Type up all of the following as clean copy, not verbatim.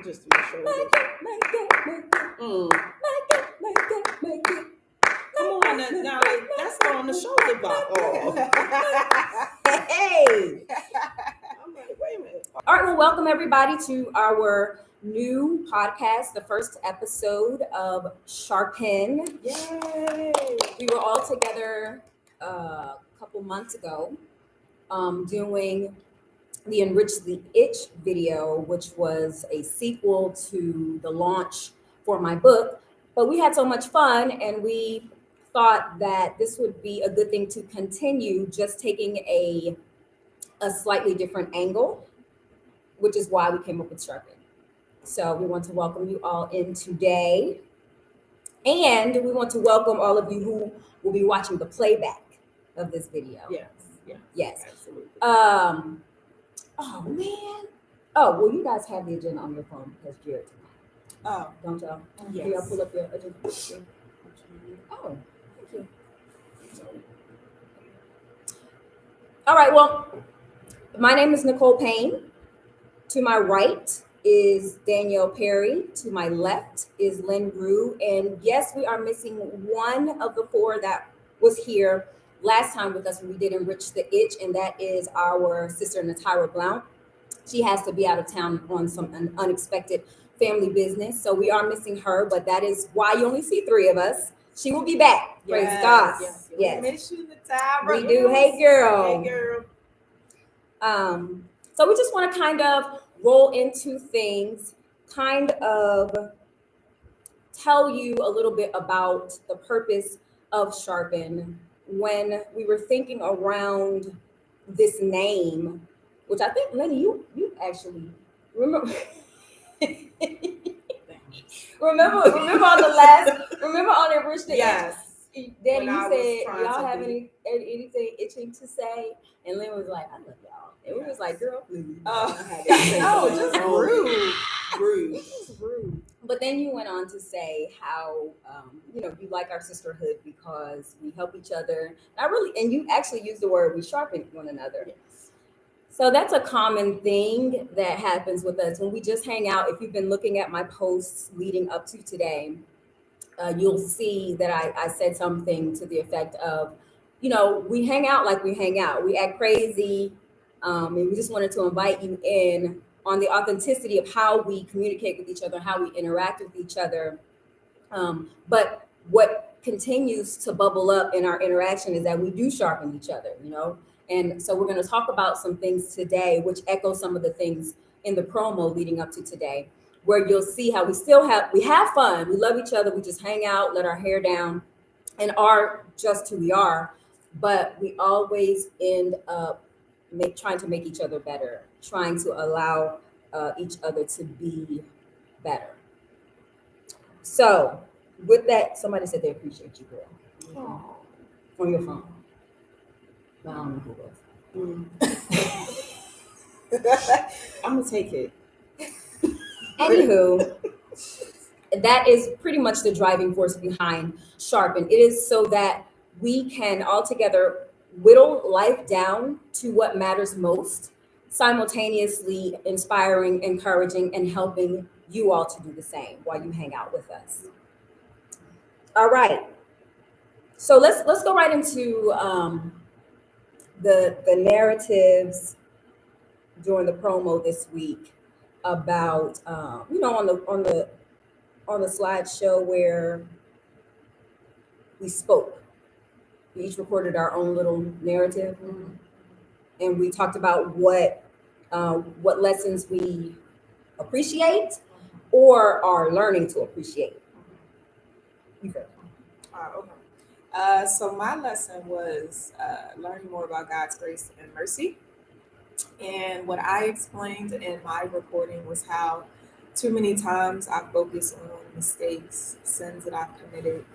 I'm just my shoulders. Make it. Come on, now like, that's on the shoulder block. Oh. Hey. I'm like, wait a minute. All right, well, welcome everybody to our new podcast, the first episode of Sharpen. Yay! We were all together a couple months ago doing the Enrich the Itch video, which was a sequel to the launch for my book. But we had so much fun and we thought that this would be a good thing to continue, just taking a slightly different angle, which is why we came up with Sharpen. So we want to welcome you all in today. And we want to welcome all of you who will be watching the playback of this video. Yes, absolutely. Oh man. Oh, well, you guys have the agenda on your phone because Jared tonight. Oh, Don't y'all? yes. Can y'all pull up your agenda? Oh, thank you. All right, well, my name is Nicole Payne. To my right is Danielle Perry. To my left is Lynn Rue. And yes, we are missing one of the four that was here last time with us when we did Enrich the Itch, and that is our sister Natira Blount. She has to be out of town on an unexpected family business, so we are missing her, but that is why you only see three of us. She will be back. Praise God. Yes. Yes. We miss you, Natira. We do. Hey, girl. Hey, girl. So we just want to kind of roll into things, kind of tell you a little bit about the purpose of Sharpen. When we were thinking around this name, which I think, Lenny, you actually remember. remember on Enrich the Itch. Yes. Danny, you said, trying y'all to have be- anything itching to say? And Lynn was like, I love y'all. And we was like, girl, please. Just rude. Rude. But then you went on to say how, you like our sisterhood because we help each other. And you actually used the word, we sharpen one another. Yes. So that's a common thing that happens with us when we just hang out. If you've been looking at my posts leading up to today, you'll see that I said something to the effect of, we hang out like we hang out. We act crazy. And we just wanted to invite you in on the authenticity of how we communicate with each other, how we interact with each other. But what continues to bubble up in our interaction is that we do sharpen each other, And so we're going to talk about some things today, which echo some of the things in the promo leading up to today, where you'll see how we have fun. We love each other. We just hang out, let our hair down, and are just who we are. But we always end up trying to make each other better, trying to allow each other to be better. So with that, somebody said they appreciate you, girl. Oh. On your phone. I don't know who it was. I'm gonna take it. Anywho, that is pretty much the driving force behind Sharpen. It is so that we can all together whittle life down to what matters most, simultaneously inspiring, encouraging, and helping you all to do the same while you hang out with us. All right. So let's go right into the narratives during the promo this week about on the slideshow where we spoke. We each recorded our own little narrative, and we talked about what lessons we appreciate or are learning to appreciate. Okay. So my lesson was learning more about God's grace and mercy. And what I explained in my recording was how too many times I focus on mistakes, sins that I've committed.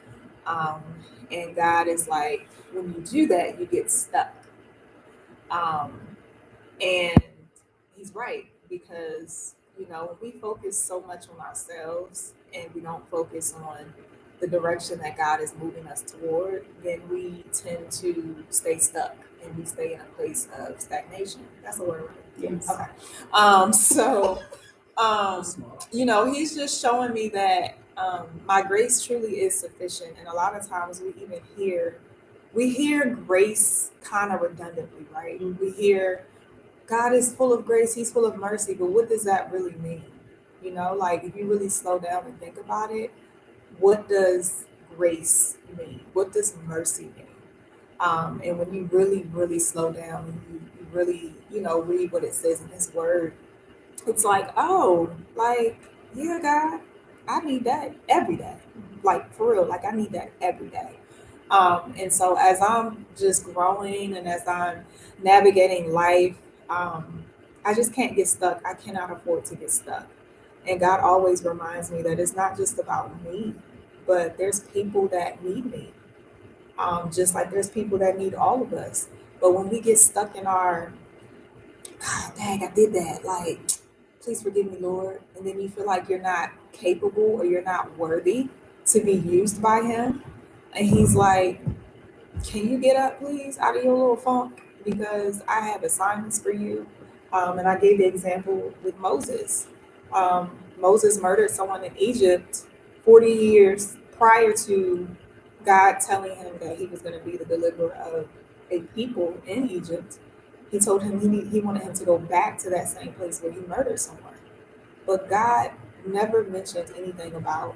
And God is like, when you do that, you get stuck. And he's right, because, when we focus so much on ourselves and we don't focus on the direction that God is moving us toward, then we tend to stay stuck and we stay in a place of stagnation. That's the word, right? Yes. Okay. So You know, he's just showing me that my grace truly is sufficient. And a lot of times we hear grace kind of redundantly, right? Mhm. We hear God is full of grace, he's full of mercy, but what does that really mean? You know, like if you really slow down and think about it, what does grace mean? What does mercy mean? And when you really, really slow down and you really, you know, read what it says in his word, it's like, oh, like, yeah, God, I need that every day. Like, for real, like, I need that every day. And so, as I'm just growing and as I'm navigating life, I just can't get stuck. I cannot afford to get stuck. And God always reminds me that it's not just about me, but there's people that need me, just like there's people that need all of us. But when we get stuck in our, God, dang, I did that. Like, please forgive me, Lord. And then you feel like you're not capable or you're not worthy to be used by Him. And He's like, can you get up, please, out of your little funk? Because I have assignments for you. And I gave the example with Moses. Moses murdered someone in Egypt 40 years prior to God telling him that he was going to be the deliverer of a people in Egypt. He told him he wanted him to go back to that same place where he murdered someone. But God never mentioned anything about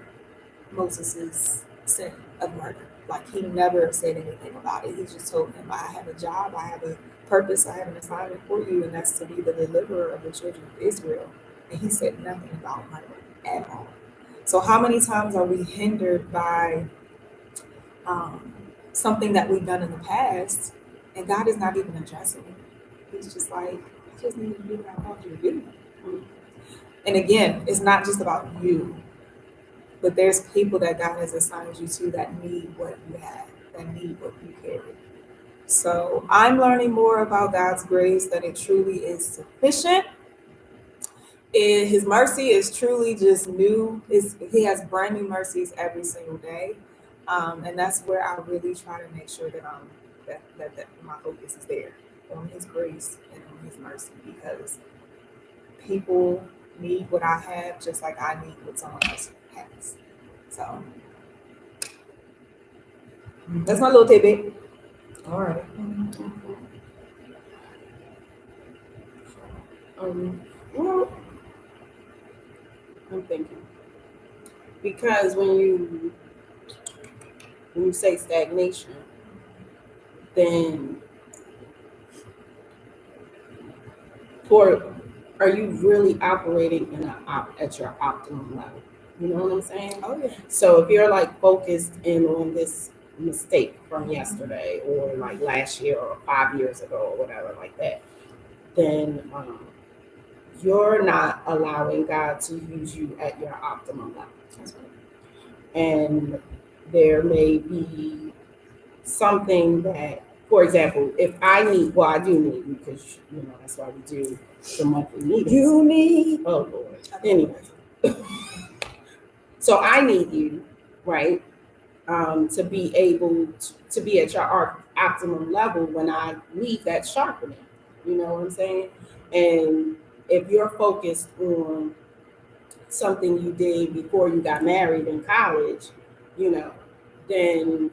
Moses's sin of murder. Like he never said anything about it. He just told him, I have a job, I have a purpose, I have an assignment for you, and that's to be the deliverer of the children of Israel. And he said nothing about murder at all. So how many times are we hindered by um, something that we've done in the past, and God is not even addressing it? He's just like, I just need you to do what I called you to do. And again, it's not just about you, but there's people that God has assigned you to that need what you have, that need what you carry. So I'm learning more about God's grace, that it truly is sufficient. His mercy is truly just new. He has brand new mercies every single day. And that's where I really try to make sure that that my focus is there on His grace and on His mercy, because people need what I have just like I need what someone else has. So that's my little tidbit. All right. Well, I'm thinking because when you say stagnation, then are you really operating at your optimum level? You know what I'm saying? Oh yeah. So if you're like focused in on this mistake from yesterday or like last year or 5 years ago or whatever like that, then you're not allowing God to use you at your optimum level. That's right. And there may be something that, for example, if I need, well, I do need you because, you know, that's why we do the monthly meetings. You need. Oh, Lord. Anyway. So I need you, right, to be able to be at your optimum level when I need that sharpening. You know what I'm saying? And if you're focused on something you did before you got married in college, you know, then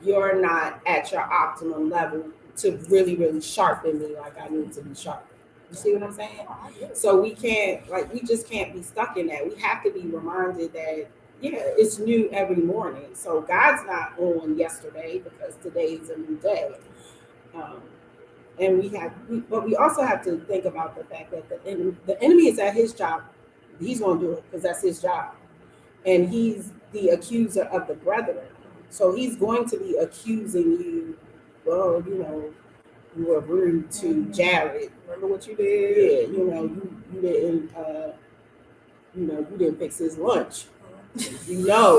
you're not at your optimum level to really, really sharpen me like I need to be sharpened. You see what I'm saying? So we just can't be stuck in that. We have to be reminded that, yeah, it's new every morning. So God's not on yesterday because today is a new day. And but we also have to think about the fact that the enemy is at his job. He's going to do it because that's his job. And he's the accuser of the brethren. So he's going to be accusing you, well, you know, you were rude to Jared. Remember what you did? Yeah, you know, you didn't fix his lunch. You know,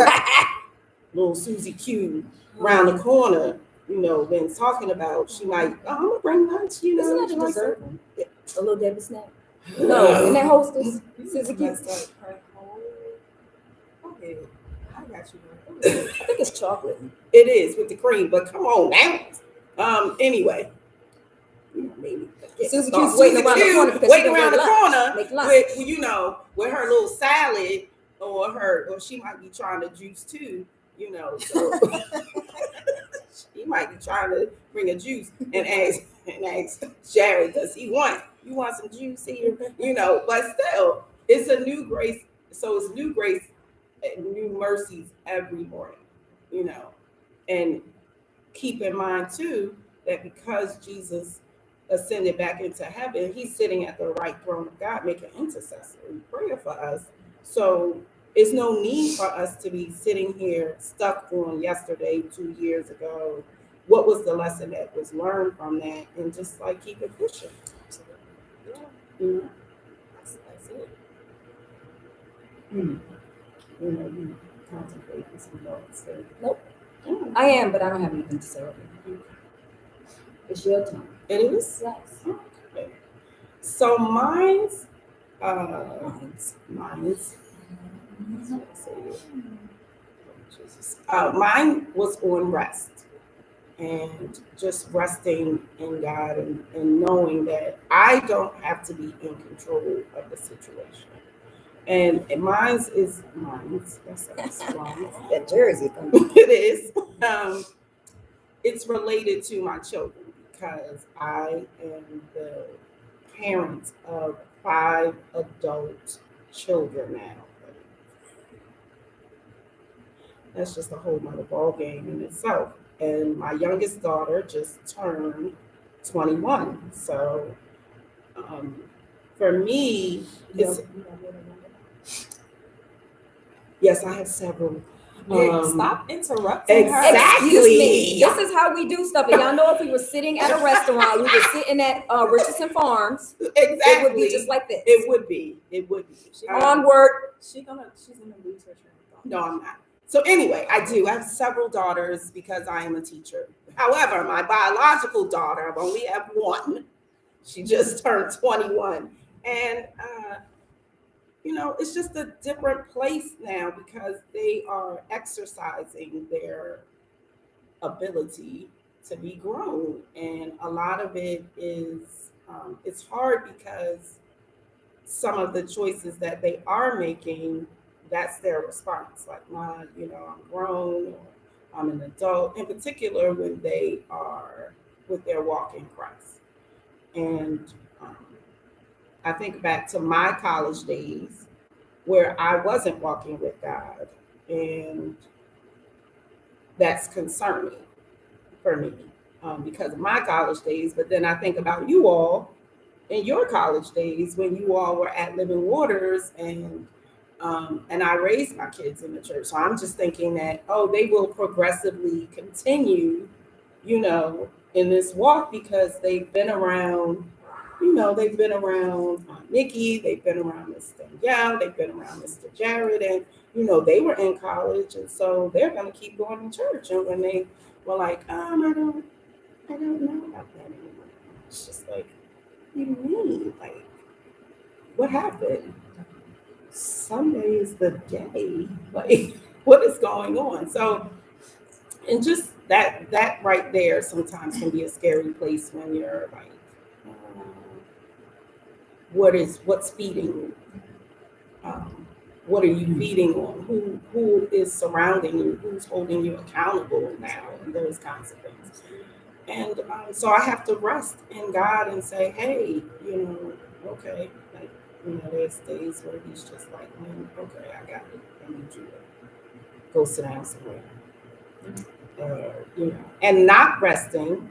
little Susie Q around the corner, you know, been talking about, she might, oh, I'm gonna bring lunch, you know. Isn't that a dessert? A little Debbie snack? No, and that hostess, Susie Q. Okay, I got you. I think it's chocolate. It is with the cream, but come on now. Anyway, you know, maybe Susie Q's waiting around the corner because she waiting around the corner make lunch. with her little salad or she might be trying to juice too, so she might be trying to bring a juice and ask Jared, does you want some juice here? But still, it's a new grace. So it's new grace and new mercies every morning, and keep in mind too that because Jesus ascended back into heaven, he's sitting at the right throne of God making intercessory prayer for us. So it's no need for us to be sitting here stuck on yesterday, 2 years ago. What was the lesson that was learned from that? And just like keep it pushing. Yeah. That's it. You contemplating some thoughts. So. Nope. I am, but I don't have anything to say right now. It's your turn. It is? Yes. Okay. So mine's mine was on rest and just resting in God and knowing that I don't have to be in control of the situation. And mine's. That jersey. It is. It's related to my children because I am the parent of 5 adult children now. That's just a whole nother ball game in itself. And my youngest daughter just turned 21. So for me, yes, I have several. Stop interrupting exactly. her. Excuse me. This is how we do stuff. And y'all know if we were sitting at a restaurant, we were sitting at Richardson Farms. Exactly. It would be just like this. It would be. Onward. She's gonna lose her train of thought. No, I'm not. So anyway, I have several daughters because I am a teacher. However, my biological daughter, I only have one. She just turned 21. And it's just a different place now because they are exercising their ability to be grown. And a lot of it is, it's hard because some of the choices that they are making, that's their response. Like, I'm grown, or I'm an adult, in particular when they are with their walk in Christ. And I think back to my college days where I wasn't walking with God, and that's concerning for me because of my college days. But then I think about you all in your college days when you all were at Living Waters, and I raised my kids in the church. So I'm just thinking that, they will progressively continue, in this walk because they've been around. They've been around Nikki, they've been around Miss Danielle, they've been around Mr. Jared, and they were in college, and so they're going to keep going to church. And when they were like, I don't know about that anymore, it's just like, what do you mean? Like, what happened? Sunday is the day. Like, what is going on? So, and just that right there sometimes can be a scary place when you're like, what's feeding you? What are you feeding on? Who is surrounding you? Who's holding you accountable now? And those kinds of things. And so I have to rest in God and say, hey, okay, like, there's days where he's just like, okay, I got it. I need you to go sit down somewhere. And not resting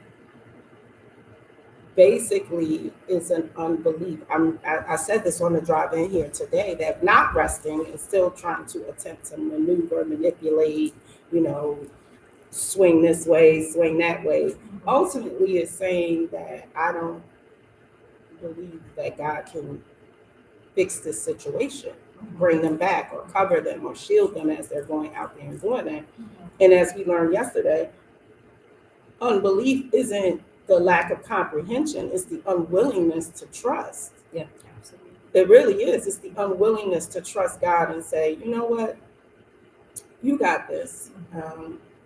basically is an unbelief. I said this on the drive in here today, that not resting is still trying to attempt to maneuver, manipulate, swing this way, swing that way. Ultimately, it's saying that I don't believe that God can fix this situation, bring them back or cover them or shield them as they're going out there and doing that. And as we learned yesterday, unbelief isn't the lack of comprehension, it's the unwillingness to trust. Yeah, absolutely. It really is. It's the unwillingness to trust God and say, you know what, you got this.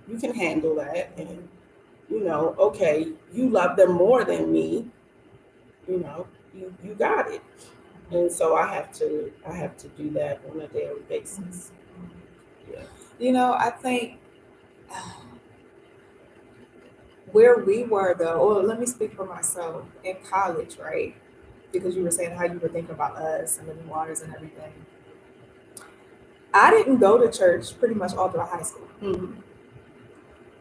You can handle that. And, okay, you love them more than me. you got it. And so I have to do that on a daily basis. Yeah. I think where we were though, or let me speak for myself in college, right? Because you were saying how you were thinking about us and living waters and everything. I didn't go to church pretty much all throughout high school.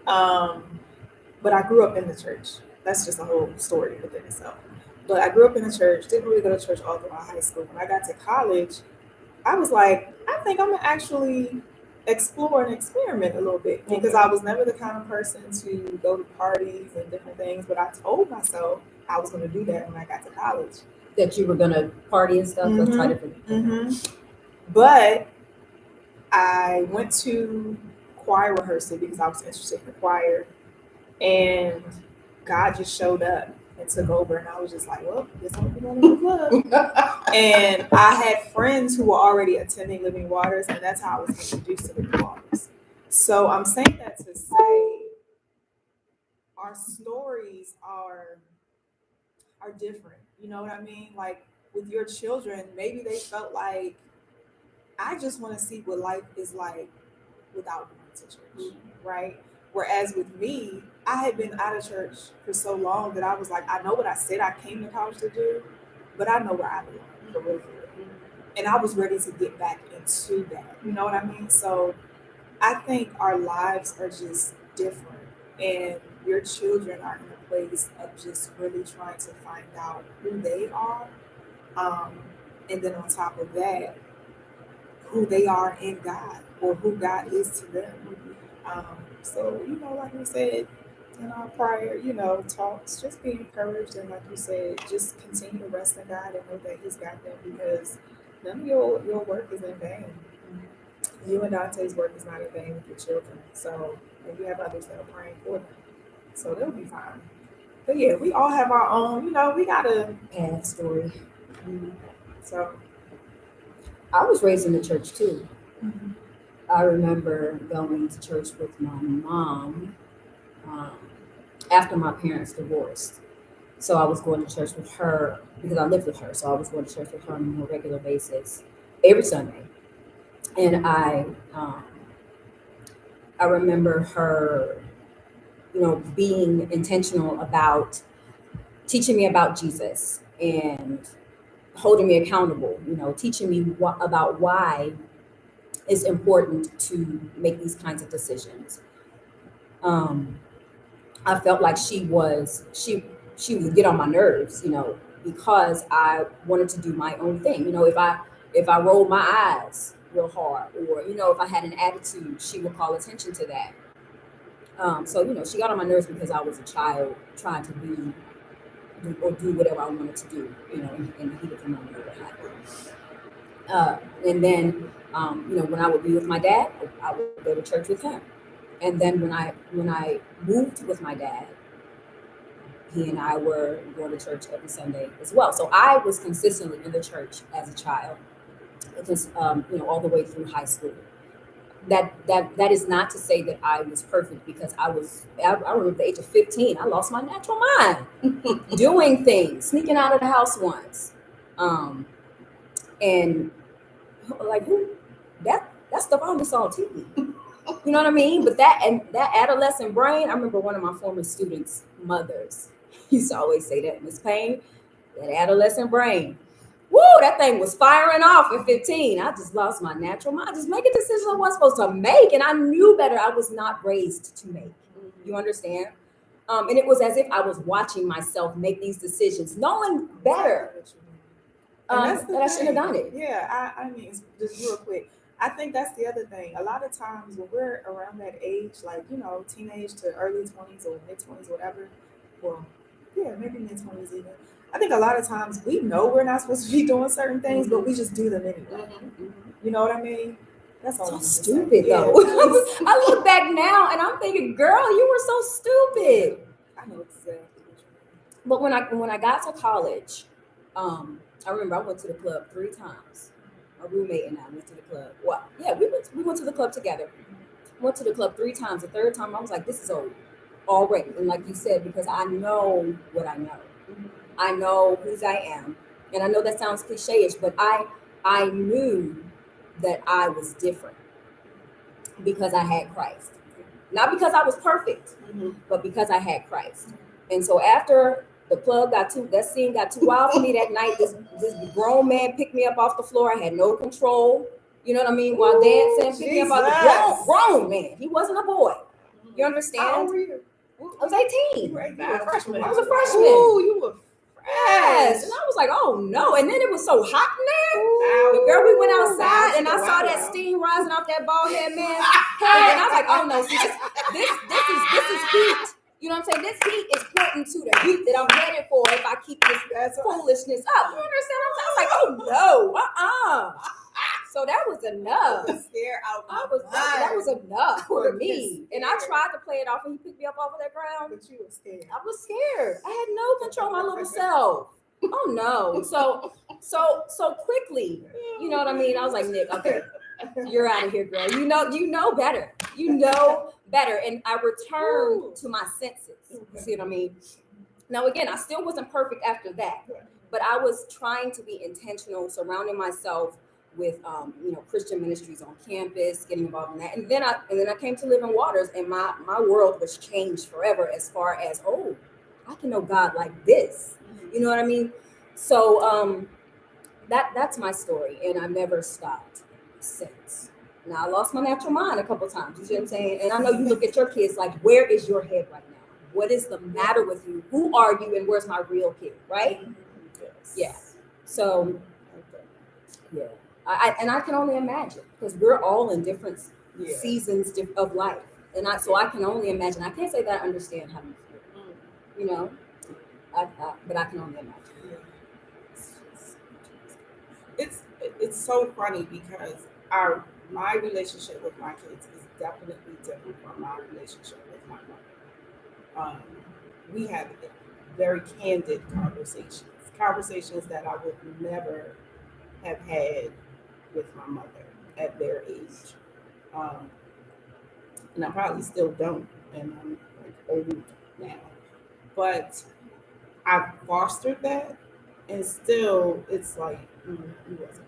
But I grew up in the church. That's just a whole story within itself. But I grew up in the church, didn't really go to church all throughout high school. When I got to college, I was like, I think I'm gonna actually explore and experiment a little bit because I was never the kind of person to go to parties and different things. But I told myself I was gonna do that when I got to college. That you were gonna party and stuff. Or try to But I went to choir rehearsal because I was interested in the choir, and God just showed up and took over, and I was just like, well, this won't be going to the club. And I had friends who were already attending Living Waters, and that's how I was introduced to Living Waters. So I'm saying that to say our stories are different. You know what I mean? Like with your children, maybe they felt like, I just want to see what life is like without going to church, right? Whereas with me, I had been out of church for so long that I was like, I know what I said I came to college to do, but I know where I belong, for real, for real. And I was ready to get back into that. You know what I mean? So I think our lives are just different, and your children are in a place of just really trying to find out who they are. And then on top of that, who they are in God or who God is to them. So, like we said in our prior, talks, just be encouraged. And like you said, just continue to rest in God and know that He's got them, because none of your work is in vain. You and Dante's work is not in vain with your children. So, and you have others that are praying for them. So they'll be fine. But yeah, we all have our own, we got a path story. So I was raised in the church too. I remember going to church with my mom after my parents divorced. So I was going to church with her because I lived with her. So I was going to church with her on a more regular basis every Sunday. And I remember her, being intentional about teaching me about Jesus and holding me accountable, teaching me about why it's important to make these kinds of decisions. I felt like she would get on my nerves, because I wanted to do my own thing. If I rolled my eyes real hard, or if I had an attitude, she would call attention to that. So she got on my nerves because I was a child trying to do whatever I wanted to do, in the heat of the moment or what have you. And then, when I would be with my dad, I would go to church with him. And then when I moved with my dad, he and I were going to church every Sunday as well. So I was consistently in the church as a child, just all the way through high school. That is not to say that I was perfect, because I remember at the age of 15, I lost my natural mind doing things, sneaking out of the house once. And like that stuff I only saw on TV. You know what I mean? But that adolescent brain, I remember one of my former students' mothers used to always say that, Miss Payne, that adolescent brain. Woo, that thing was firing off at 15. I just lost my natural mind. Just making decisions I wasn't supposed to make. And I knew better. I was not raised to make. You understand? And it was as if I was watching myself make these decisions, knowing better. That I shouldn't have done it. Yeah, I mean, just real quick. I think that's the other thing. A lot of times when we're around that age, like, teenage to early 20s or mid 20s, whatever. Well, yeah, maybe mid 20s even. I think a lot of times we know we're not supposed to be doing certain things, but we just do them anyway. You know what I mean? That's all. So stupid, though. I look back now and I'm thinking, girl, you were so stupid. I know exactly what you mean. But when I got to college, I remember I went to the club 3 times. My roommate and I went to the club. Well, yeah, we went to the club together. Went to the club 3 times. The third time I was like, this is old already. And like you said, because I know what I know. I know whose I am. And I know that sounds cliche-ish, but I knew that I was different because I had Christ. Not because I was perfect, but because I had Christ. And so after that scene got too wild for me that night, this grown man picked me up off the floor. I had no control. You know what I mean? While dancing, picked me up off the grown man. He wasn't a boy. You understand? How old were you? I was 18. You were a freshman. I was a freshman. Ooh, you were Yes. And I was like, oh no. And then it was so hot in there. The girl, we went outside and I saw that steam rising off that bald head man's head. And I was like, oh no, see, this is heat. You know what I'm saying? This heat is pointing to the heat that I'm headed for if I keep this foolishness up. You understand what I'm saying? I was like, oh no, So that was enough. That was enough for me. And I tried to play it off and he picked me up off of that ground. But you were scared. I was scared. I had no control of my little self. Oh no. So quickly, you know what I mean? I was like, Nick, okay, you're out of here, girl. You know better. You know better. And I returned to my senses. You see what I mean? Now again, I still wasn't perfect after that, but I was trying to be intentional, surrounding myself with Christian ministries on campus, getting involved in that. And then I came to Living Waters, and my world was changed forever as far as, oh, I can know God like this. You know what I mean? So that's my story, and I never stopped since. Now I lost my natural mind a couple times. You see what I'm saying? And I know you look at your kids like, where is your head right now? What is the matter with you? Who are you, and where's my real kid? Right? Yes. Yeah. So yeah. I can only imagine, because we're all in different seasons of life, and I can only imagine. I can't say that I understand how you feel, but I can only imagine. It's so funny because my relationship with my kids is definitely different from my relationship with my mother. We have very candid conversations that I would never have had with my mother at their age. And I probably still don't, and I'm like old now. But I fostered that, and still it's like, he wasn't.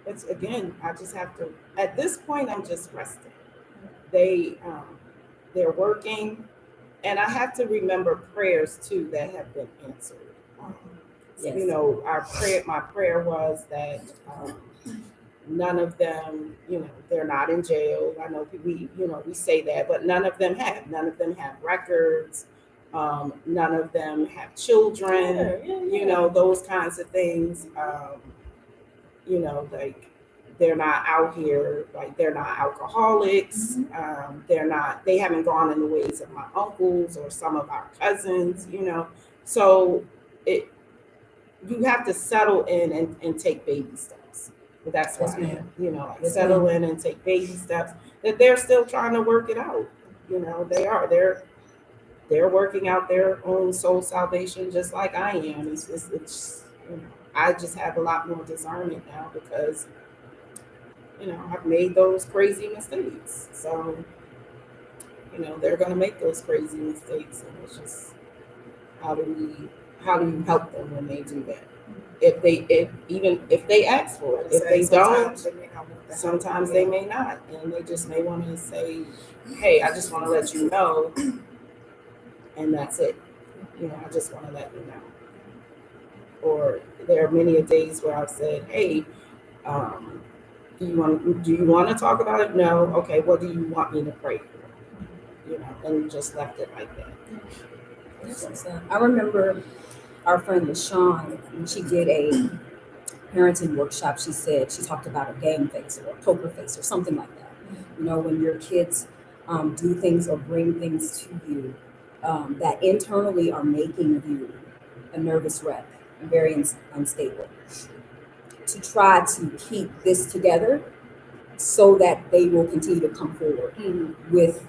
It's again, I just have to, at this point, I'm just resting. They're working, and I have to remember prayers too that have been answered. Yes. My prayer was that none of them, they're not in jail. I know we say that, but none of them have records. None of them have children. Those kinds of things. Like they're not out here, like they're not alcoholics. They haven't gone in the ways of my uncles or some of our cousins. So you have to settle in and take baby steps. But that's why settle in and take baby steps. That they're still trying to work it out. They're working out their own soul salvation just like I am. It's I just have a lot more discernment now because I've made those crazy mistakes. So they're going to make those crazy mistakes, and it's just how do you help them when they do that? If they ask for it, if they don't, sometimes they may not, and they just may want to say, "Hey, I just want to let you know," and that's it. I just want to let you know. Or there are many days where I've said, "Hey, do you want to talk about it? No. Okay. What do you want me to pray for?" And just left it like that. I remember our friend LaShawn, when she did a parenting workshop, she talked about a game face or a poker face or something like that. When your kids do things or bring things to you that internally are making you a nervous wreck and very unstable, to try to keep this together so that they will continue to come forward with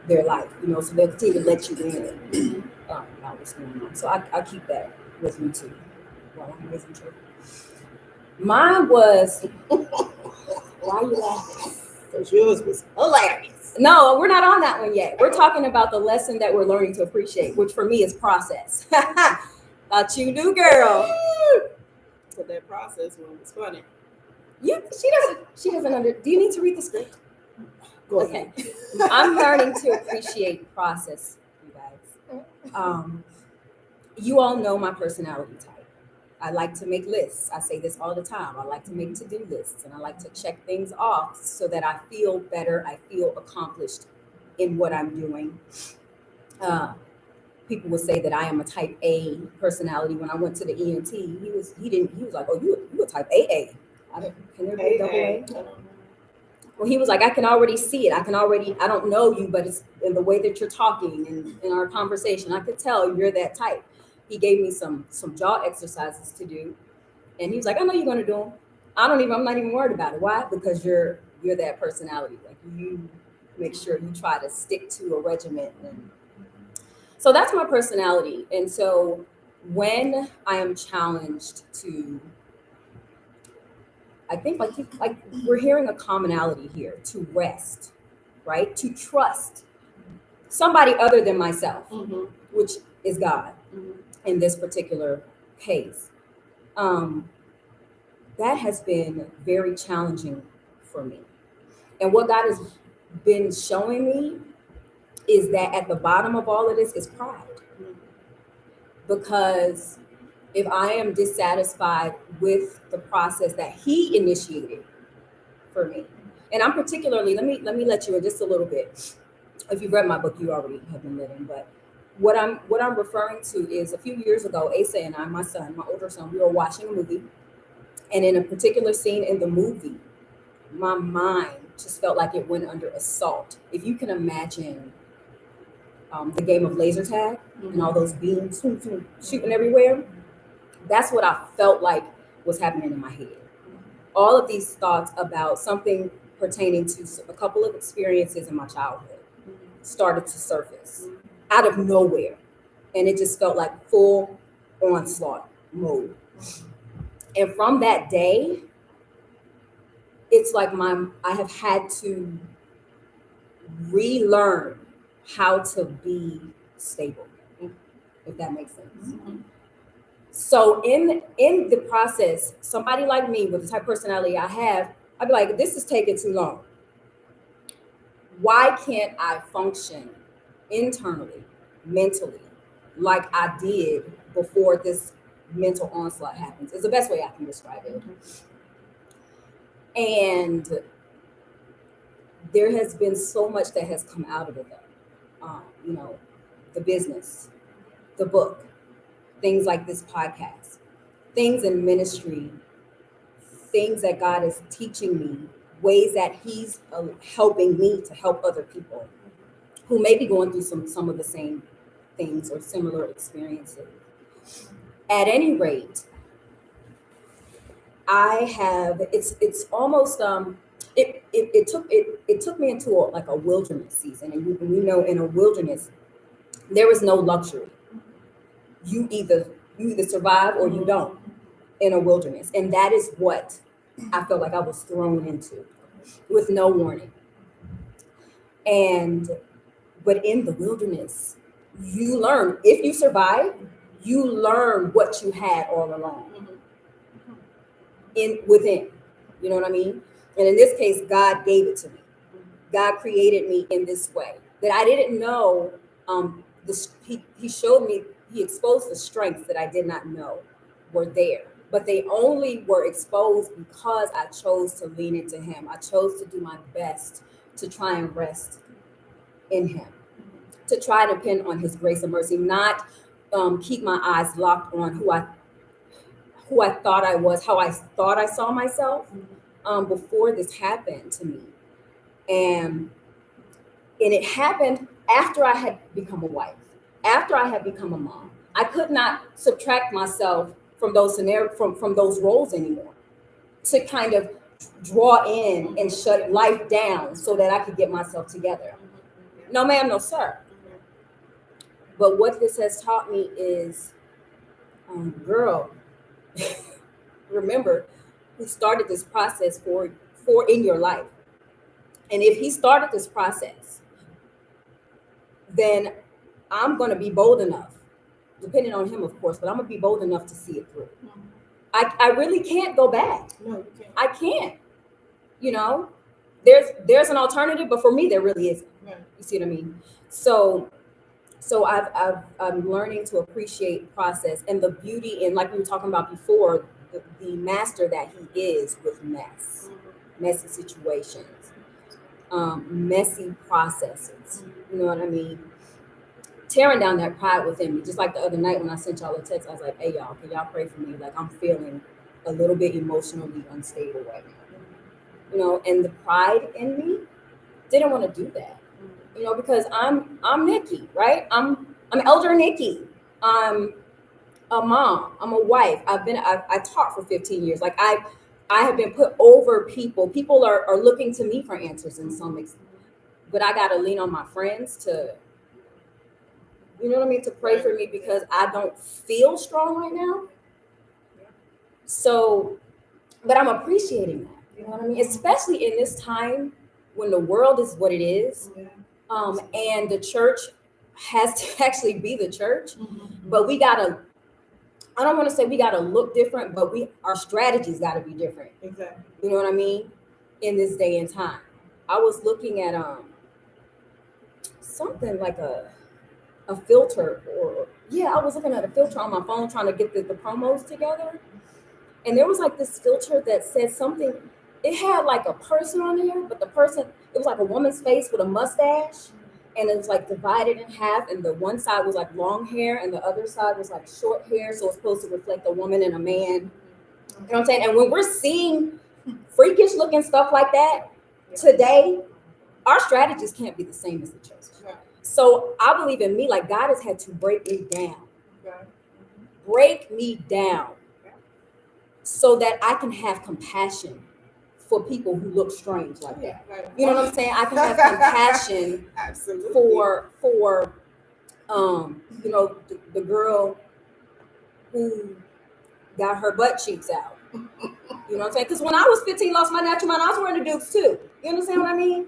their life, so they'll continue to let you in about what's going on. So I keep that with me too while I'm raising children. Mine was, why are you laughing? Because yours was hilarious. No, we're not on that one yet. We're talking about the lesson that we're learning to appreciate, which for me is process. Thought you knew, girl. But that process one was funny. She doesn't under. Do you need to read the script? Go Okay. ahead. I'm learning to appreciate process, you guys. You all know my personality type. I like to make lists. I say this all the time. I like to make to-do lists, and I like to check things off so that I feel better. I feel accomplished in what I'm doing. People would say that I am a type A personality. When I went to the ENT, he was like, "Oh, you a type AA." Can there be a double A? Well, he was like, I can already see it. I don't know you, but it's in the way that you're talking and in our conversation, I could tell you're that type. He gave me some jaw exercises to do. And he was like, I know you're going to do them. I'm not even worried about it. Why? Because you're that personality. Like, you make sure you try to stick to a regimen. And so that's my personality. And so when I am challenged to, I think like we're hearing a commonality here, to rest, right? To trust somebody other than myself, which is God in this particular case. That has been very challenging for me. And what God has been showing me is that at the bottom of all of this is pride. Because if I am dissatisfied with the process that He initiated for me, and I'm particularly, let me let you in just a little bit. If you've read my book, you already have been living, but what I'm referring to is a few years ago, Asa and I, my older son, we were watching a movie, and in a particular scene in the movie, my mind just felt like it went under assault. If you can imagine the game of laser tag and all those beams shooting everywhere, that's what I felt like was happening in my head. All of these thoughts about something pertaining to a couple of experiences in my childhood started to surface out of nowhere. And it just felt like full onslaught mode. And from that day, it's like I have had to relearn how to be stable, if that makes sense. So in the process, somebody like me with the type of personality I have, I'd be like, this is taking too long. Why can't I function internally, mentally, like I did before this mental onslaught happens? Is the best way I can describe it. And there has been so much that has come out of it, though. The business, the book, things like this podcast, things in ministry, things that God is teaching me, ways that He's helping me to help other people who may be going through some of the same things or similar experiences. At any rate, it's almost it took me into a wilderness season, and we know in a wilderness there is no luxury. You either survive or you don't in a wilderness, and that is what I felt like I was thrown into with no warning. But in the wilderness, you learn. If you survive, you learn what you had all along within. You know what I mean? And in this case, God gave it to me. God created me in this way that I didn't know. He showed me. He exposed the strengths that I did not know were there, but they only were exposed because I chose to lean into Him. I chose to do my best to try and rest in Him, to try to depend on His grace and mercy, not keep my eyes locked on who I thought I was, how I thought I saw myself before this happened to me. And it happened after I had become a wife, after I had become a mom. I could not subtract myself from those scenarios, from those roles anymore, to kind of draw in and shut life down so that I could get myself together. No, ma'am, no, sir. But what this has taught me is, girl, remember, He started this process for in your life. And if He started this process, then I'm going to be bold enough, depending on him, of course, but I'm going to be bold enough to see it through. I really can't go back. No, you can't. I can't. You know, there's an alternative, but for me, there really isn't. Right. You see what I mean? So I'm learning to appreciate process and the beauty in, like we were talking about before, the master that he is with mess, messy situations, messy processes. You know what I mean? Tearing down that pride within me. Just like the other night when I sent y'all a text, I was like, hey y'all, can y'all pray for me? Like I'm feeling a little bit emotionally unstable right now. You know, and the pride in me didn't want to do that. You know, because I'm Nikki, right? I'm Elder Nikki. I'm a mom. I'm a wife. I taught for 15 years. Like I have been put over people. People are looking to me for answers in some extent. But I gotta lean on my friends to, you know what I mean, to pray for me because I don't feel strong right now. So, but I'm appreciating that. You know what I mean? Especially in this time when the world is what it is. And the church has to actually be the church, but we gotta, I don't want to say we gotta look different, but our strategies gotta be different. Exactly. You know what I mean? In this day and time. I was looking at something like a filter I was looking at a filter on my phone trying to get the promos together. And there was like this filter that said something, it had like a person on there, but the person, it was like a woman's face with a mustache, and it was like divided in half, and the one side was like long hair, and the other side was like short hair, so it's supposed to reflect a woman and a man. You know what I'm saying? And when we're seeing freakish looking stuff like that today, our strategies can't be the same as the church. So I believe in me, like God has had to break me down. Break me down so that I can have compassion for people who look strange like that. You know what I'm saying? I can have compassion for you know, the girl who got her butt cheeks out. You know what I'm saying? Because when I was 15, lost my natural mind, I was wearing the Dukes too. You understand what I mean?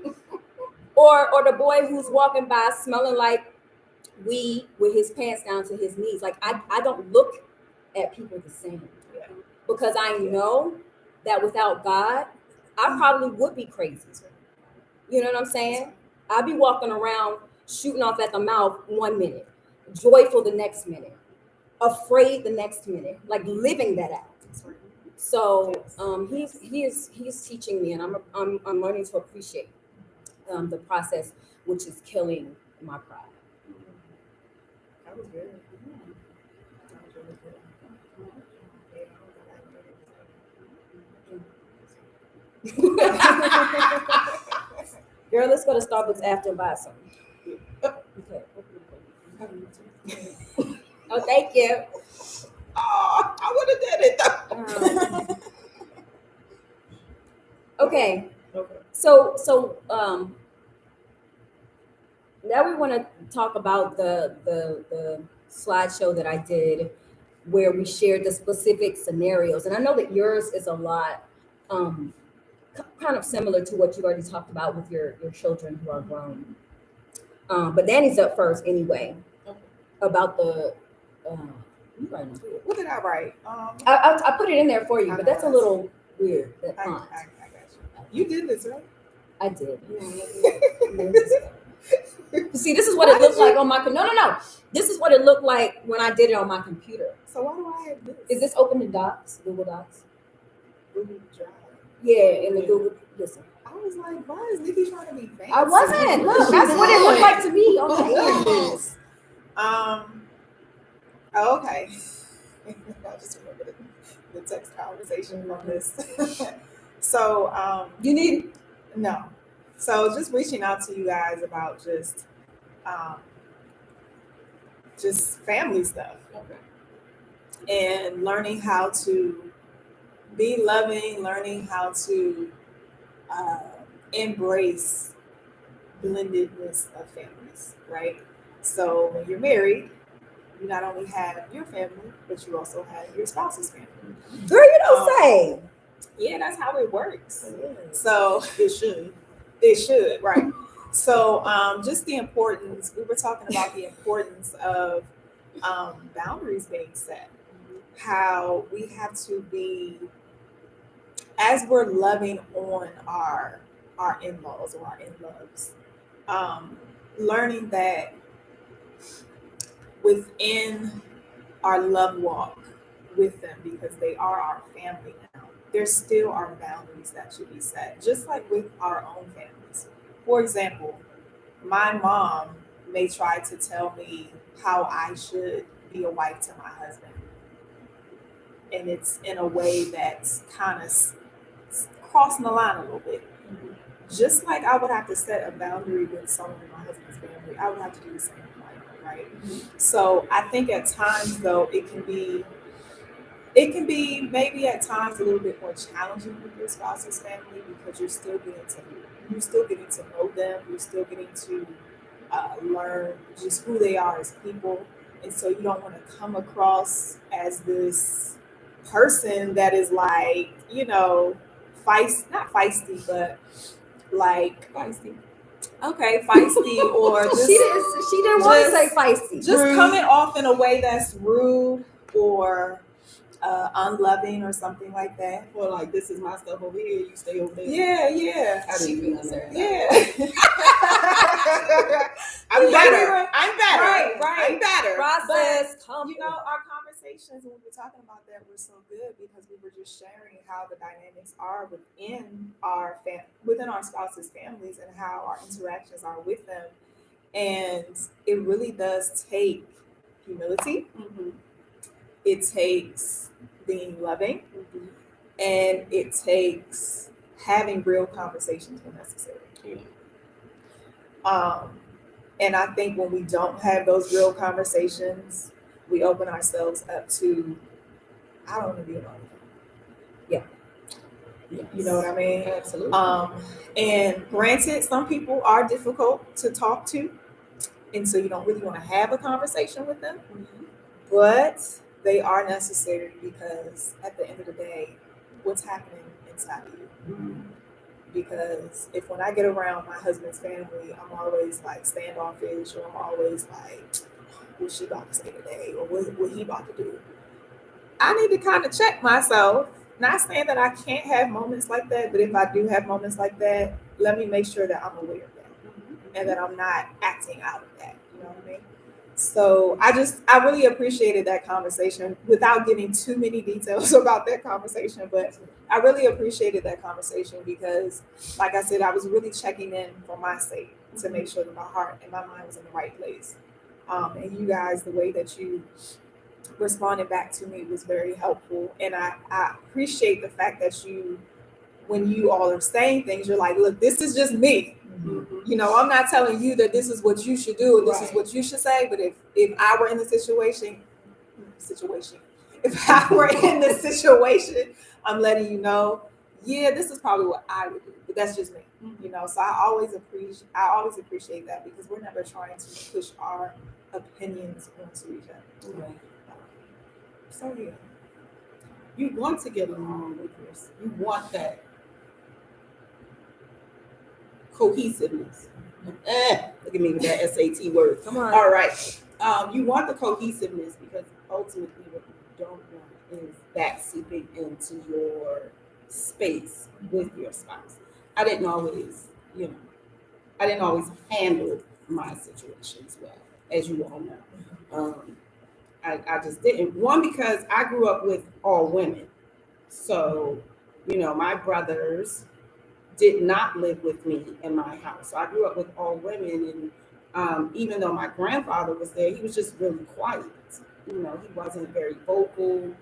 Or the boy who's walking by smelling like weed with his pants down to his knees. Like I don't look at people the same. Because I know that without God, I probably would be crazy. You know what I'm saying? I'd be walking around shooting off at the mouth 1 minute, joyful the next minute, afraid the next minute, like living that out. So he's teaching me, and I'm learning to appreciate the process, which is killing my pride. That was good. Girl, let's go to Starbucks after and buy something. Okay. Oh, thank you. Oh, I would have did it though. Okay. So now we want to talk about the slideshow that I did where we shared the specific scenarios. And I know that yours is a lot kind of similar to what you already talked about with your children who are grown. But Danny's up first anyway about the What did I write? I put it in there for you, but that's a little weird. That font. I got you. You did this, right? I did. See, this is what it looked like on my no. This is what it looked like when I did it on my computer. So why do I have this? Is this open to Docs, Google Docs? Google Drive. Yeah, in the Google. Listen, I was like, why is Nikki trying to be fancy? I wasn't. Look, that's what it looked like to me on my end. Oh, okay. I just remember the text conversation from this. So, You need no. So just reaching out to you guys about just family stuff. And learning how to be loving, learning how to embrace blendedness of families, right? So when you're married, you not only have your family, but you also have your spouse's family. Girl, you don't say. Yeah, that's how it works. Yeah. So It should. it should, right? So, just the importance, we were talking about the importance of boundaries being set, how we have to be, as we're loving on our in-laws or our in-loves, learning that within our love walk with them, because they are our family now, there still are boundaries that should be set, just like with our own families. For example, my mom may try to tell me how I should be a wife to my husband, and it's in a way that's kind of crossing the line a little bit. Just like I would have to set a boundary with someone in my husband's family, I would have to do the same with my own, right? So I think at times though it can be maybe at times a little bit more challenging with your spouse's family, because you're still getting to know them, you're still getting to learn just who they are as people, and so you don't want to come across as this person that is like, not feisty, but like, Feisty. okay, feisty, or just She didn't want to say just feisty. just Rude. coming off in a way that's rude or unloving or something like that. Or like, this is my stuff over here, you stay over there. Yeah. I didn't mean that. Yeah. I'm Yeah, better. I'm better. Right. I'm better. Process, come. Our conversations when we were talking about that were so good, because we were just sharing how the dynamics are within our spouses' families, and how our interactions are with them. And it really does take humility. Mhm. It takes being loving, Mhm. and it takes having real conversations when necessary. Yeah. And I think when we don't have those real conversations, we open ourselves up to, I don't want to be alone. Yes. You know what I mean? Absolutely. And granted, some people are difficult to talk to, and so you don't really want to have a conversation with them, but they are necessary, because at the end of the day, what's happening inside of you? Mhm. Because if when I get around my husband's family, I'm always like standoffish, or I'm always like, what's she about to say today, or what he about to do? I need to kind of check myself. Not saying that I can't have moments like that, but if I do have moments like that, let me make sure that I'm aware of that, and that I'm not acting out of that. You know what I mean? So I really appreciated that conversation, without giving too many details about that conversation, but I really appreciated that conversation, because, like I said, I was really checking in for my sake, to make sure that my heart and my mind was in the right place. And you guys, the way that you responded back to me was very helpful, and I appreciate the fact that when you all are saying things, you're like, look, this is just me. Mhm. I'm not telling you that this is what you should do, or this is Right. what you should say, but if I were in the situation, if I were in the situation, I'm letting you know, yeah, this is probably what I would do, but that's just me. So I always appreciate that, because we're never trying to push our opinions onto each other. Right. So yeah. You want to get along with yours. You want that cohesiveness. Look at me with that SAT word. Come on. All right. You want the cohesiveness, because ultimately what you don't want is that seeping into your space with your spouse. I didn't always handle my situations well, as you all know. I just didn't. One, because I grew up with all women. So, my brothers did not live with me in my house. So I grew up with all women, and even though my grandfather was there, he was just really quiet. He wasn't very vocal.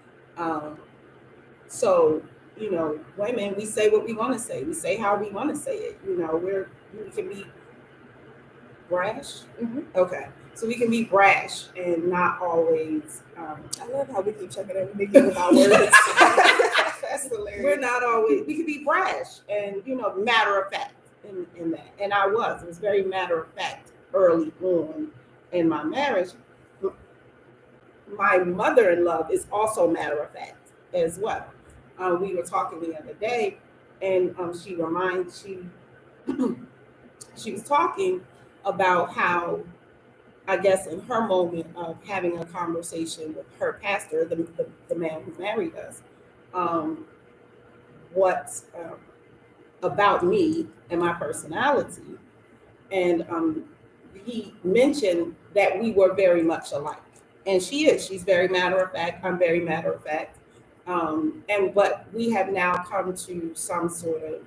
So, women, we say what we want to say. We say how we want to say it. We can be brash. Okay. So we can be brash and not always. I love how we keep checking in with our words. That's hilarious. We're not always. We can be brash and matter of fact in that. And I was very matter of fact early on in my marriage. My mother-in-law is also matter of fact as well. We were talking the other day, and she she was talking about how, I guess, in her moment of having a conversation with her pastor, the man who married us, what about me and my personality. And he mentioned that we were very much alike. And she is. She's very matter of fact. I'm very matter of fact. But we have now come to some sort of,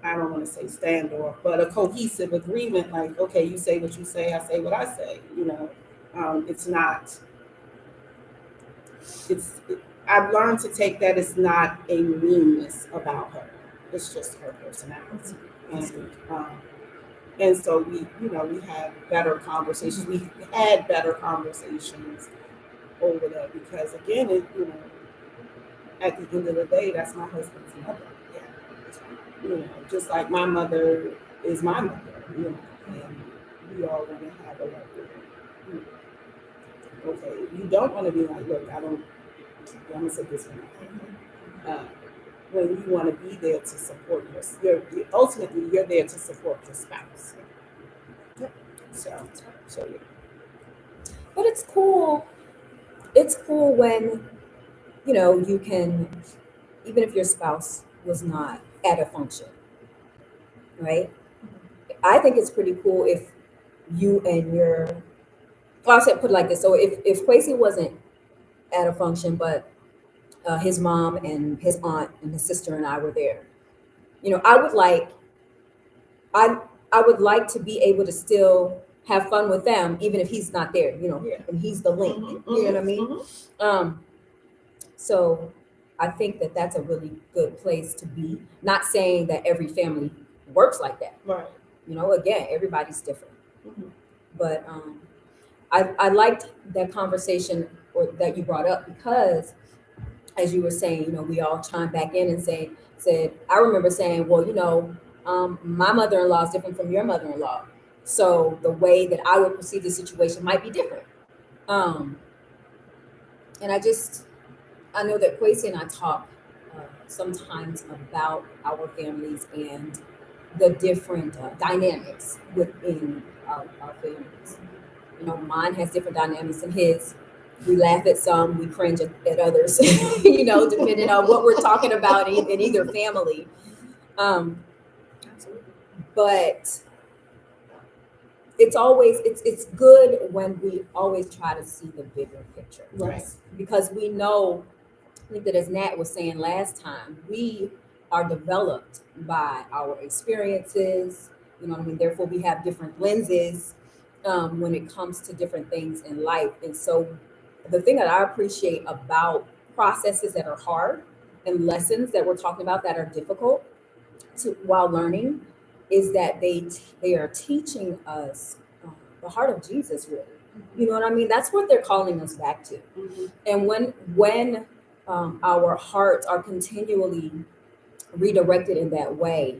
I don't want to say standoff, but a cohesive agreement. Like, okay, you say what you say, I say what I say. It's not. I've learned to take that it's not a meanness about her. It's just her personality, and so we have better conversations. We had better conversations over that because again, at the end of the day, that's my husband's mother. Just like my mother is my mother. And we all want to have a level. Okay, you don't want to be like, look, I'm gonna say this one. When you want to be there to support ultimately you're there to support your spouse. So yeah. But it's cool. It's cool when, you can, even if your spouse was not at a function, right? I think it's pretty cool if you and I'll say, put it like this. So if Quasi wasn't at a function, but his mom and his aunt and his sister and I were there, I would like, I would like to be able to still have fun with them, even if he's not there, and he's the link, you know what I mean? So I think that that's a really good place to be. Not saying that every family works like that. Right. Again, everybody's different. But I liked that conversation or that you brought up because, as you were saying, we all chimed back in and said, I remember saying, well, my mother-in-law is different from your mother-in-law. So the way that I would perceive the situation might be different. And I know that Kwesi and I talk sometimes about our families and the different dynamics within our families. Mine has different dynamics than his. We laugh at some, we cringe at others, depending on what we're talking about in either family. But it's good when we always try to see the bigger picture. Right. Because we know, I think that as Nat was saying last time, we are developed by our experiences, therefore we have different lenses when it comes to different things in life. And so the thing that I appreciate about processes that are hard and lessons that we're talking about that are difficult while learning is that they are teaching us the heart of Jesus, really. You know what I mean? That's what they're calling us back to. And when our hearts are continually redirected in that way,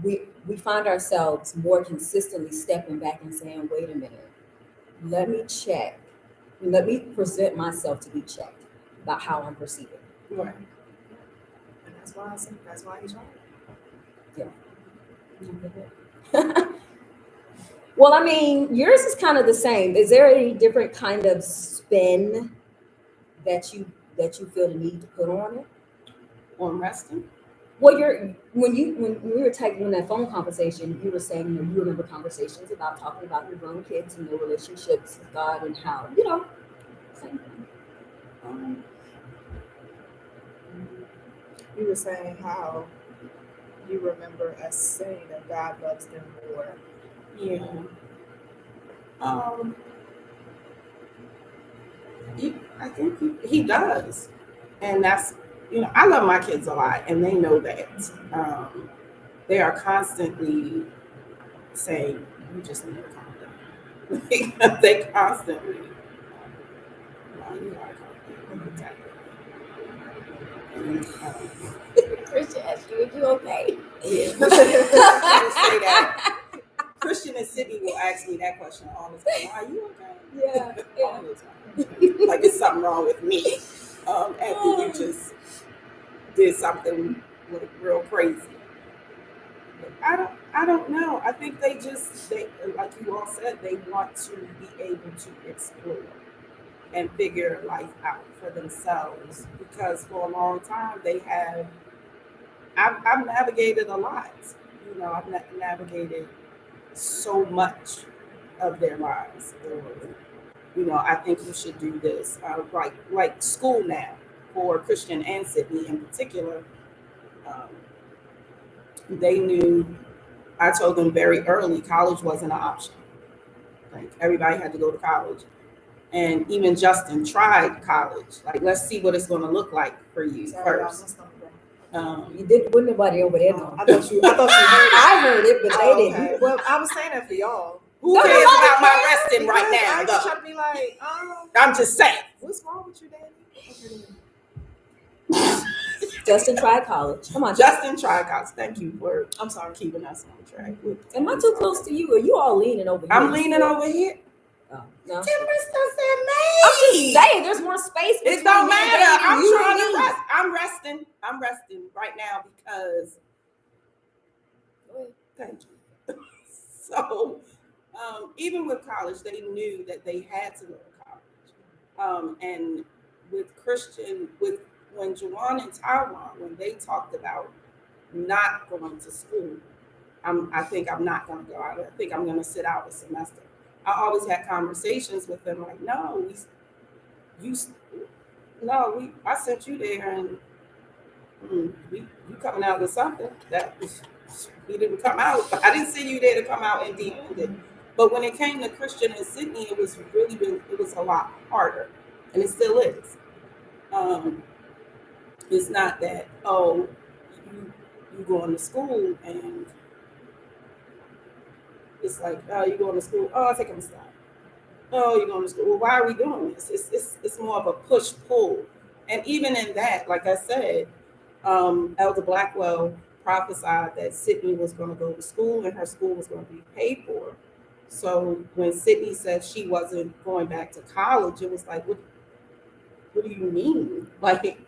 we find ourselves more consistently stepping back and saying, wait a minute, let me check. Let me present myself to be checked about how I'm perceiving. Right. And that's why he's right. Yeah. Well, I mean, yours is kind of the same. Is there any different kind of spin that you feel the need to put on it? On resting? Well, when we were taking that phone conversation, you were saying you remember conversations about talking about your grown kids and their relationships with God and how, same thing. You were saying how you remember us saying that God loves them more. Yeah. I think he does. And that's, I love my kids a lot and they know that. They are constantly saying, you just need to calm down. They constantly, you gotta calm down. Christian asked you, are you okay? Yeah, Christian will say that. Christian and Sydney will ask me that question all the time. Are you okay? Yeah. All the time. Like it's something wrong with me. After you just did something real crazy. I don't know. I think they like you all said, they want to be able to explore and figure life out for themselves because for a long time I've navigated a lot. You know, I've navigated so much of their lives. Or, you know, I think you should do this. Like school now for Christian and Sydney in particular. Um, they knew. I told them very early college wasn't an option. Like everybody had to go to college. And even Justin tried college. Like, let's see what it's going to look like for you first. You did. Wasn't nobody over there? No. I thought you heard it. I heard it, but they didn't. Okay. Well, I was saying that for y'all. Who No, cares nobody about my cares, resting right Because now? I just Though? try to be like, I'm just saying. what's wrong with you, Daddy? Justin tried college. Come on, Justin tried college. Thank you for I'm sorry. keeping us on track. Am I too close to you? Or are you all leaning over here? I'm leaning over here. Oh, no. Timber still said I'm just saying, there's more space. It don't between me and matter. David and I'm you trying and to me. rest. I'm resting right now because thank you. So even with college, they knew that they had to go to college. And with when Juwan and Taiwan, when they talked about not going to school, I think I'm not going to go out. I think I'm going to sit out a semester. I always had conversations with them like, no, I sent you there and you coming out with something that you didn't come out. I didn't send you there to come out empty-handed. But when it came to Christian and Sydney, it was really, it was a lot harder, and it still is. It's not that you going to school and it's like, oh, you going to school? Oh, I think I'm gonna stop. Oh, you're going to school. Well, why are we doing this? It's more of a push pull, and even in that, like I said, Elder Blackwell prophesied that Sydney was going to go to school and her school was going to be paid for. So when Sydney said she wasn't going back to college, it was like, what do you mean? Like,